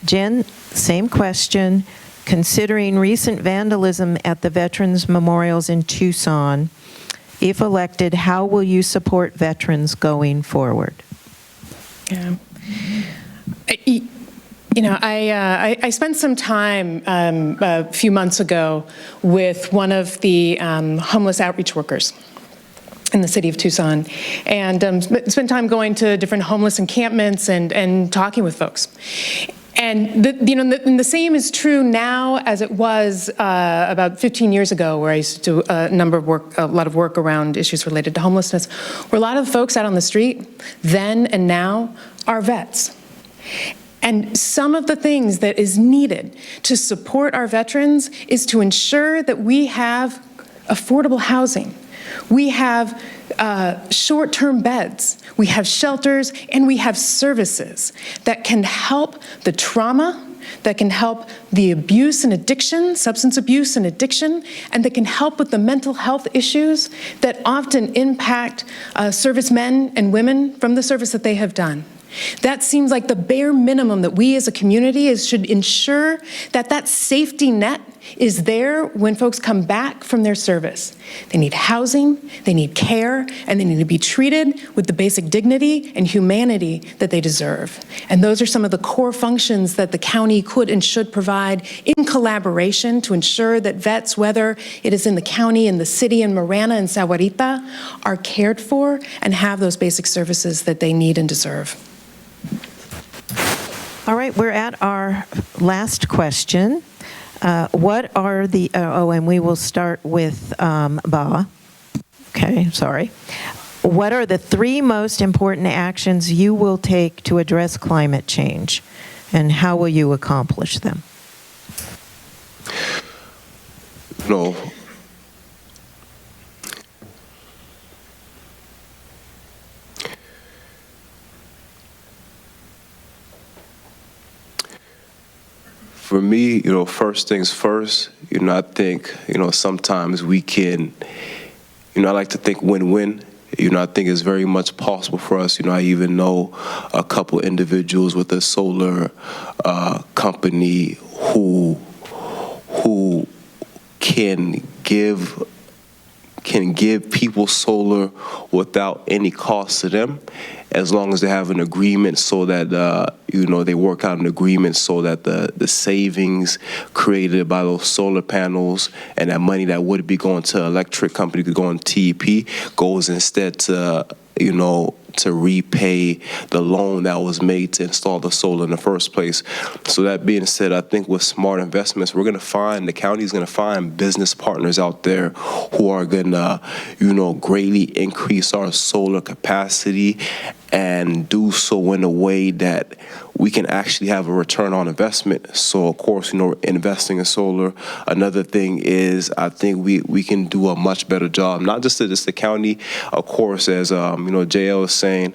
Jen, same question. Considering recent vandalism at the Veterans Memorials in Tucson, if elected, how will you support veterans going forward? Yeah. I spent some time a few months ago with one of the homeless outreach workers in the city of Tucson, and spent time going to different homeless encampments and talking with folks. And the same is true now as it was about 15 years ago, where I used to do a lot of work around issues related to homelessness, where a lot of folks out on the street then and now are vets. And some of the things that is needed to support our veterans is to ensure that we have affordable housing, We have short-term beds, we have shelters, and we have services that can help the trauma, that can help the abuse and addiction, substance abuse and addiction, and that can help with the mental health issues that often impact servicemen and women from the service that they have done. That seems like the bare minimum that we as a community should ensure that that safety net is there when folks come back from their service. They need housing, they need care, and they need to be treated with the basic dignity and humanity that they deserve. And those are some of the core functions that the county could and should provide in collaboration to ensure that vets, whether it is in the county, in the city, in Marana, and Sahuarita, are cared for and have those basic services that they need and deserve. All right, we're at our last question. What are the, and we will start with Ba. Okay, sorry. What are the 3 most important actions you will take to address climate change, and how will you accomplish them? No. For me, first things first, I think, sometimes we can, I like to think win-win. I think it's very much possible for us. I even know a couple individuals with a solar company who can give people solar without any cost to them, as long as they have an agreement so that, they work out an agreement so that the savings created by those solar panels and that money that would be going to electric company could go on TEP goes instead to, to repay the loan that was made to install the solar in the first place. So that being said, I think with smart investments, the county's going to find business partners out there who are going to, greatly increase our solar capacity and do so in a way that we can actually have a return on investment. So, of course, investing in solar. Another thing is I think we can do a much better job, not just the county, of course, as, JL is saying,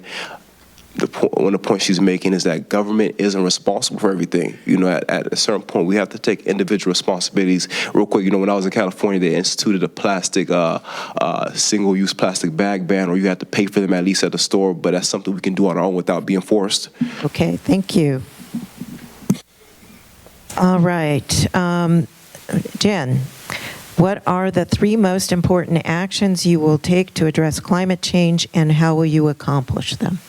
one of the points she's making is that government isn't responsible for everything. At a certain point, we have to take individual responsibilities. Real quick, when I was in California, they instituted a plastic, single-use plastic bag ban, or you have to pay for them at least at the store, but that's something we can do on our own without being forced. Okay, thank you. All right. Jen, what are the 3 most important actions you will take to address climate change, and how will you accomplish them?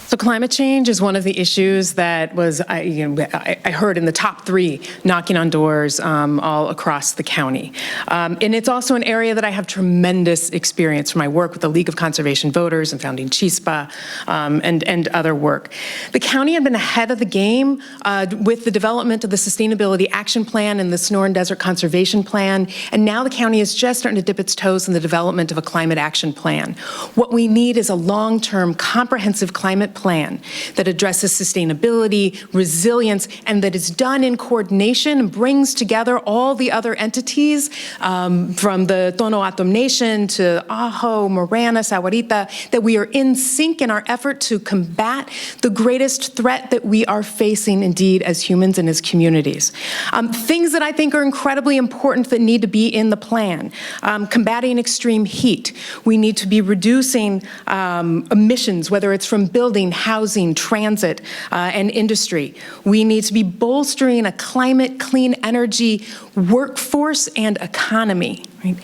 So climate change is one of the issues that was, I heard in the top 3 knocking on doors all across the county. And it's also an area that I have tremendous experience from my work with the League of Conservation Voters and founding CHISPA and other work. The county had been ahead of the game with the development of the Sustainability Action Plan and the Sonoran Desert Conservation Plan, and now the county is just starting to dip its toes in the development of a climate action plan. What we need is a long-term, comprehensive climate plan that addresses sustainability, resilience, and that is done in coordination and brings together all the other entities from the Tono Atom Nation to Ajo, Marana, Sahuarita, that we are in sync in our effort to combat the greatest threat that we are facing indeed as humans and as communities. Things that I think are incredibly important that need to be in the plan. Combating extreme heat. We need to be reducing emissions, whether it's from building, housing, transit, and industry. We need to be bolstering a climate, clean energy workforce and economy. Right?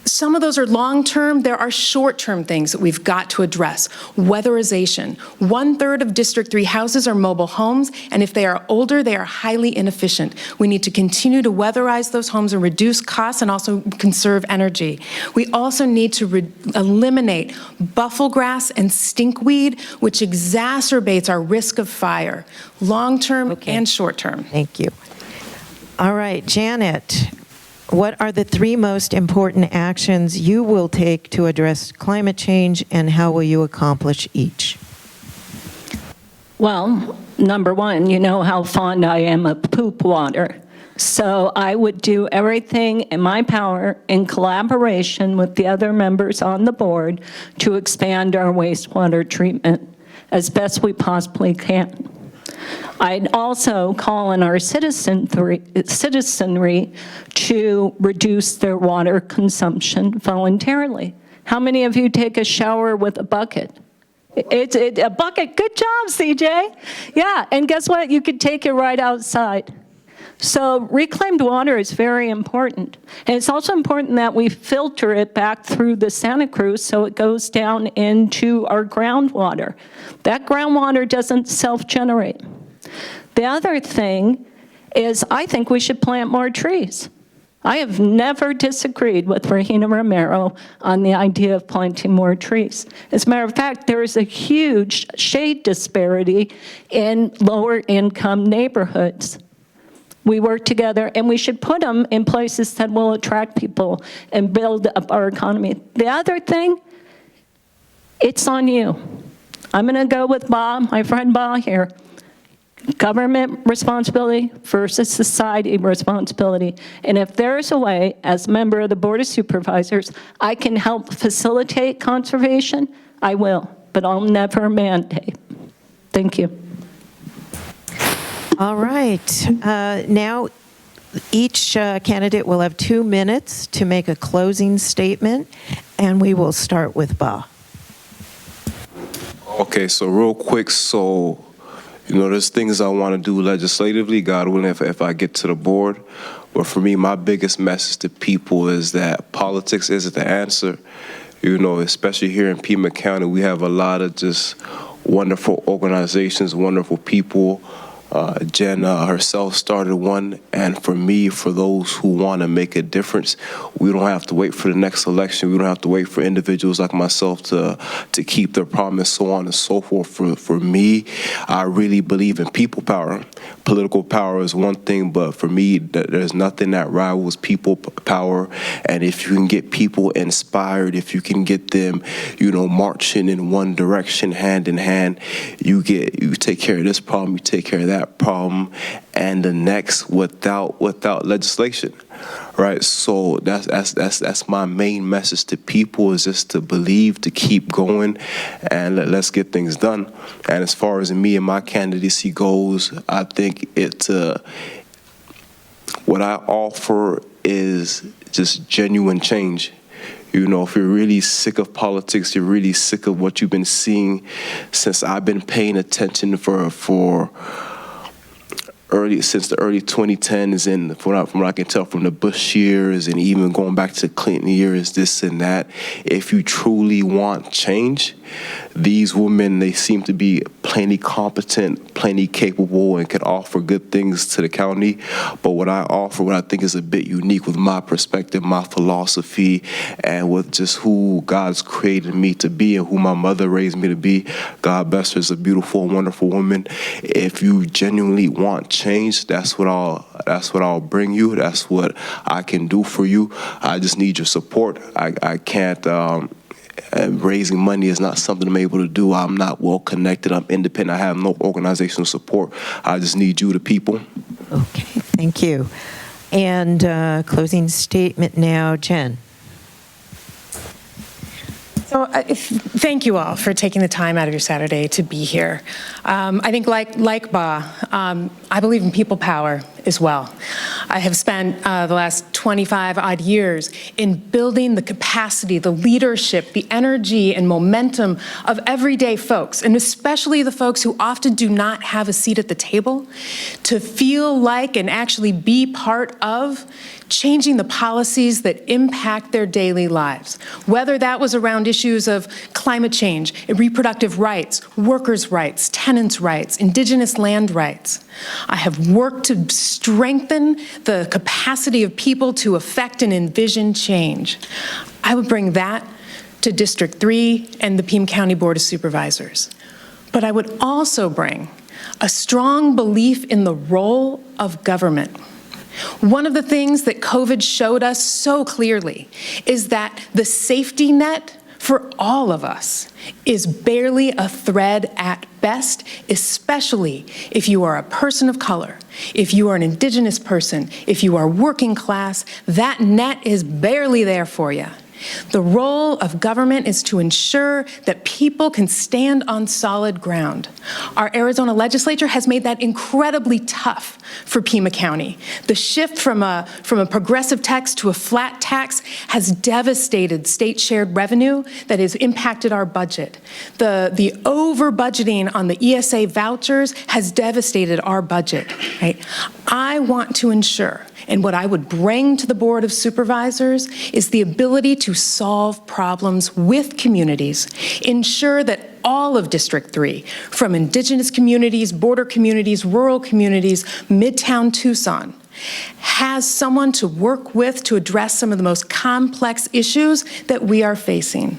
Some of those are long-term. There are short-term things that we've got to address. Weatherization. 1/3 of District 3 houses are mobile homes, and if they are older, they are highly inefficient. We need to continue to weatherize those homes and reduce costs and also conserve energy. We also need to eliminate buffalo grass and stinkweed, which exacerbates our risk of fire, long-term and short-term. Thank you. All right, Janet. What are the 3 most important actions you will take to address climate change, and how will you accomplish each? Well, number 1, you know how fond I am of poop water. So I would do everything in my power in collaboration with the other members on the board to expand our wastewater treatment as best we possibly can. I'd also call on our citizenry to reduce their water consumption voluntarily. How many of you take a shower with a bucket? It's a bucket. Good job, CJ. Yeah, and guess what? You could take it right outside. So reclaimed water is very important. And it's also important that we filter it back through the Santa Cruz so it goes down into our groundwater. That groundwater doesn't self-generate. The other thing is I think we should plant more trees. I have never disagreed with Regina Romero on the idea of planting more trees. As a matter of fact, there is a huge shade disparity in lower income neighborhoods. We work together, and we should put them in places that will attract people and build up our economy. The other thing, it's on you. I'm going to go with Bob, my friend Bob here. Government responsibility versus society responsibility. And if there is a way, as a member of the Board of Supervisors, I can help facilitate conservation, I will, but I'll never mandate. Thank you. All right. Now, each candidate will have 2 minutes to make a closing statement, and we will start with Ba. Okay, so real quick, there's things I want to do legislatively, God willing, if I get to the board. But for me, my biggest message to people is that politics isn't the answer. Especially here in Pima County, we have a lot of just wonderful organizations, wonderful people. Jen herself started one, and for me, for those who want to make a difference, we don't have to wait for the next election. We don't have to wait for individuals like myself to keep their promise, so on and so forth. For me, I really believe in people power. Political power is one thing, but for me, there's nothing that rivals people power. And if you can get people inspired, if you can get them, marching in one direction, hand in hand, you take care of this problem, you take care of that problem, and the next without legislation, right? So that's my main message to people, is just to believe, to keep going, and let's get things done. And as far as me and my candidacy goes, I think what I offer is just genuine change. If you're really sick of politics, you're really sick of what you've been seeing since I've been paying attention since the early 2010s, and from what I can tell from the Bush years and even going back to the Clinton years, this and that. If you truly want change, these women, they seem to be plenty competent, plenty capable, and can offer good things to the county. But what I offer, what I think is a bit unique with my perspective, my philosophy, and with just who God's created me to be and who my mother raised me to be. God bless her, is a beautiful and wonderful woman. If you genuinely want change, that's what I'll bring you. That's what I can do for you. I just need your support. I can't. Raising money is not something I'm able to do. I'm not well connected. I'm independent. I have no organizational support. I just need you, the people. Okay, thank you. And closing statement now, Jen. So thank you all for taking the time out of your Saturday to be here. I think like Ba, I believe in people power as well. I have spent the last 25 odd years in building the capacity, the leadership, the energy and momentum of everyday folks, and especially the folks who often do not have a seat at the table, to feel like and actually be part of changing the policies that impact their daily lives, whether that was around issues of climate change, reproductive rights, workers' rights, tenants' rights, indigenous land rights. I have worked to strengthen the capacity of people to affect and envision change. I would bring that to District 3 and the Pima County Board of Supervisors. But I would also bring a strong belief in the role of government. One of the things that COVID showed us so clearly is that the safety net for all of us is barely a thread at best, especially if you are a person of color, if you are an indigenous person, if you are working class, that net is barely there for you. The role of government is to ensure that people can stand on solid ground. Our Arizona legislature has made that incredibly tough for Pima County. The shift from a progressive tax to a flat tax has devastated state-shared revenue that has impacted our budget. The over-budgeting on the ESA vouchers has devastated our budget, right? I want to ensure, and what I would bring to the Board of Supervisors is the ability to solve problems with communities, ensure that all of District 3, from indigenous communities, border communities, rural communities, Midtown Tucson, has someone to work with to address some of the most complex issues that we are facing.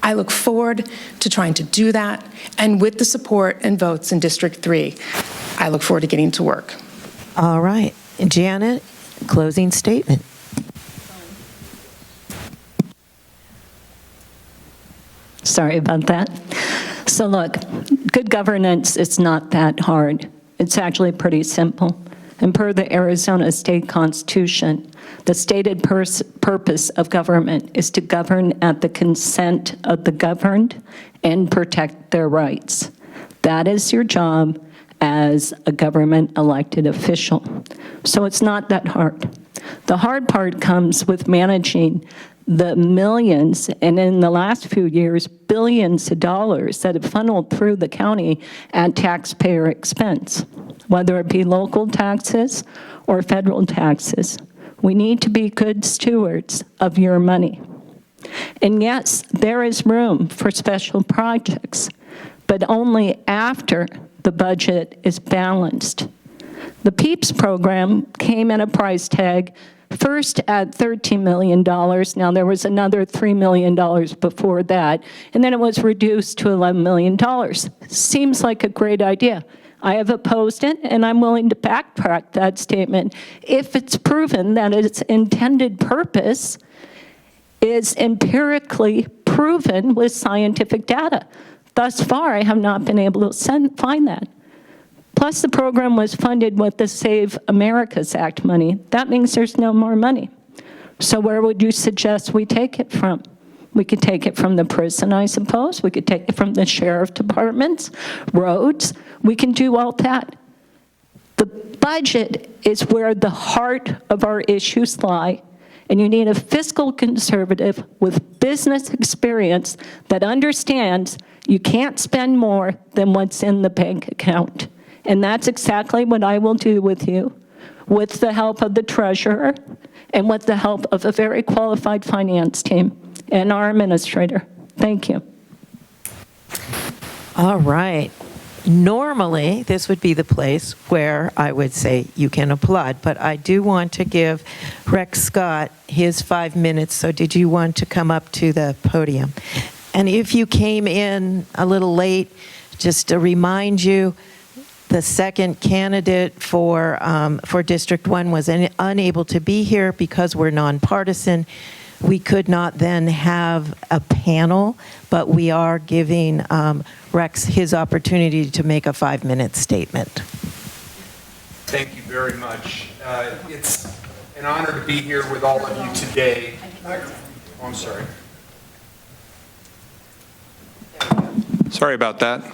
I look forward to trying to do that, and with the support and votes in District 3, I look forward to getting to work. All right. Janet, closing statement. Sorry about that. So look, good governance is not that hard. It's actually pretty simple. And per the Arizona State Constitution, the stated purpose of government is to govern at the consent of the governed and protect their rights. That is your job as a government elected official. So it's not that hard. The hard part comes with managing the millions, and in the last few years, billions of dollars that have funneled through the county at taxpayer expense, whether it be local taxes or federal taxes. We need to be good stewards of your money. And yes, there is room for special projects, but only after the budget is balanced. The PEEPS program came at a price tag first at $13 million. Now, there was another $3 million before that, and then it was reduced to $11 million. Seems like a great idea. I have opposed it, and I'm willing to backtrack that statement if it's proven that its intended purpose is empirically proven with scientific data. Thus far, I have not been able to find that. Plus, the program was funded with the Save America's Act money. That means there's no more money. So where would you suggest we take it from? We could take it from the prison, I suppose. We could take it from the sheriff departments, roads. We can do all that. The budget is where the heart of our issues lie. And you need a fiscal conservative with business experience that understands you can't spend more than what's in the bank account. And that's exactly what I will do with you, with the help of the treasurer and with the help of a very qualified finance team and our administrator. Thank you. All right. Normally, this would be the place where I would say you can applaud, but I do want to give Rex Scott his 5 minutes, so did you want to come up to the podium? And if you came in a little late, just to remind you, the second candidate for District 1 was unable to be here because we're nonpartisan. We could not then have a panel, but we are giving Rex his opportunity to make a 5-minute statement. Thank you very much. It's an honor to be here with all of you today. Oh, I'm sorry. Sorry about that.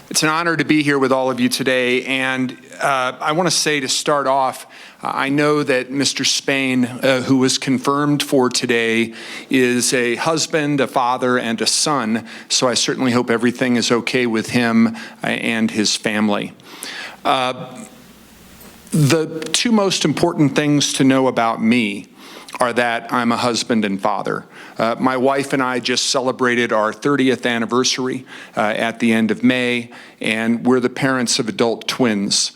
It's an honor to be here with all of you today, and I want to say to start off, I know that Mr. Spain, who was confirmed for today, is a husband, a father, and a son, so I certainly hope everything is okay with him and his family. The two most important things to know about me are that I'm a husband and father. My wife and I just celebrated our 30th anniversary at the end of May, and we're the parents of adult twins.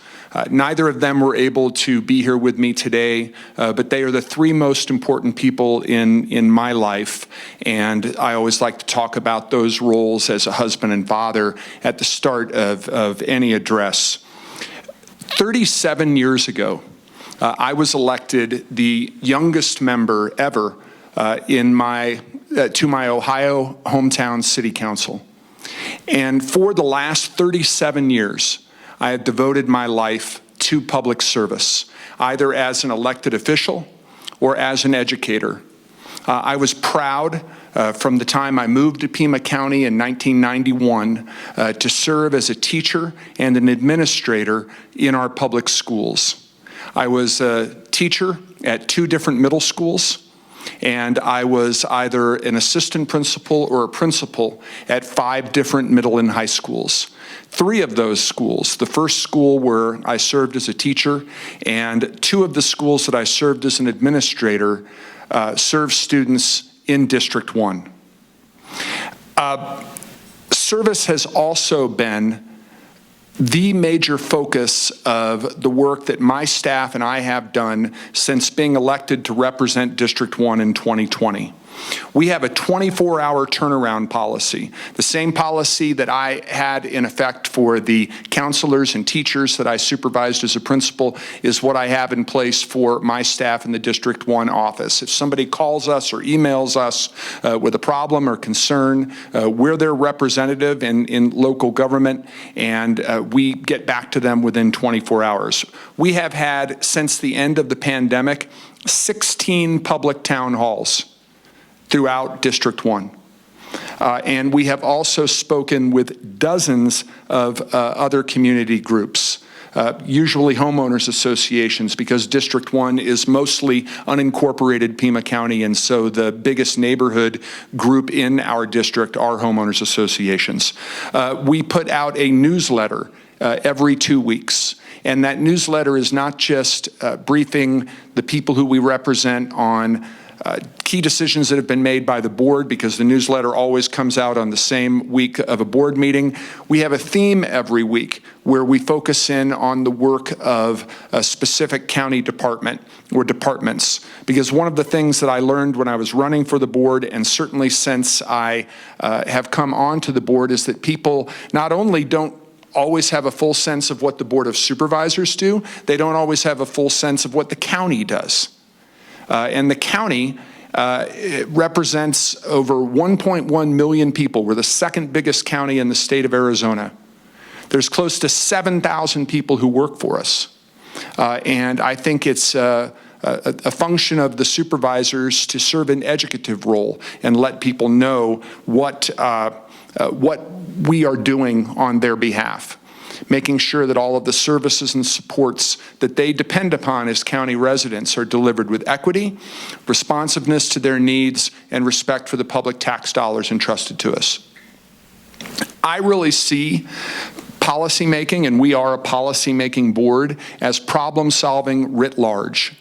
Neither of them were able to be here with me today, but they are the three most important people in my life, and I always like to talk about those roles as a husband and father at the start of any address. 37 years ago, I was elected the youngest member ever in my to my Ohio hometown city council. And for the last 37 years, I have devoted my life to public service, either as an elected official or as an educator. I was proud from the time I moved to Pima County in 1991 to serve as a teacher and an administrator in our public schools. I was a teacher at 2 different middle schools, and I was either an assistant principal or a principal at 5 different middle and high schools. 3 of those schools, the first school where I served as a teacher, and 2 of the schools that I served as an administrator serve students in District 1. Service has also been the major focus of the work that my staff and I have done since being elected to represent District 1 in 2020. We have a 24-hour turnaround policy, the same policy that I had in effect for the counselors and teachers that I supervised as a principal is what I have in place for my staff in the District 1 office. If somebody calls us or emails us with a problem or concern, we're their representative in local government, and we get back to them within 24 hours. We have had, since the end of the pandemic, 16 public town halls throughout District 1. And we have also spoken with dozens of other community groups, usually homeowners associations, because District 1 is mostly unincorporated Pima County, and so the biggest neighborhood group in our district are homeowners associations. We put out a newsletter every 2 weeks. And that newsletter is not just briefing the people who we represent on key decisions that have been made by the board, because the newsletter always comes out on the same week of a board meeting. We have a theme every week where we focus in on the work of a specific county department or departments. Because one of the things that I learned when I was running for the board, and certainly since I have come onto the board, is that people not only don't always have a full sense of what the Board of Supervisors do, they don't always have a full sense of what the county does. And the county represents over 1.1 million people. We're the 2nd biggest county in the state of Arizona. There's close to 7,000 people who work for us. And I think it's a function of the supervisors to serve an educative role and let people know what we are doing on their behalf, making sure that all of the services and supports that they depend upon as county residents are delivered with equity, responsiveness to their needs, and respect for the public tax dollars entrusted to us. I really see policymaking, and we are a policymaking board, as problem solving writ large.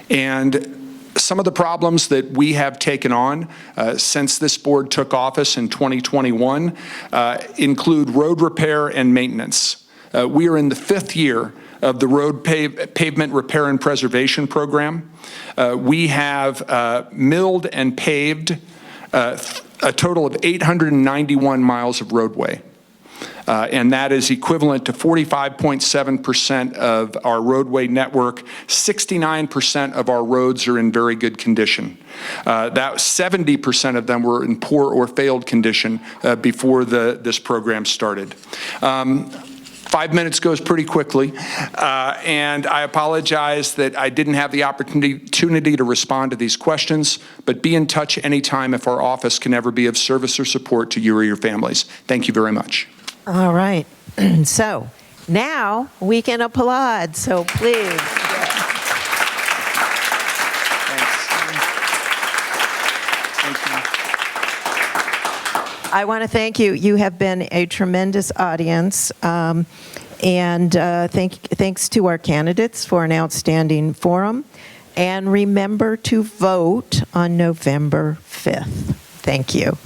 And some of the problems that we have taken on since this board took office in 2021 include road repair and maintenance. We are in the 5th year of the road pavement repair and preservation program. We have milled and paved a total of 891 miles of roadway. And that is equivalent to 45.7% of our roadway network. 69% of our roads are in very good condition. That 70% of them were in poor or failed condition before this program started. 5 minutes goes pretty quickly, and I apologize that I didn't have the opportunity to respond to these questions, but be in touch anytime if our office can ever be of service or support to you or your families. Thank you very much. All right. So now we can applaud. So please. I want to thank you. You have been a tremendous audience. And thanks to our candidates for an outstanding forum. And remember to vote on November 5th. Thank you.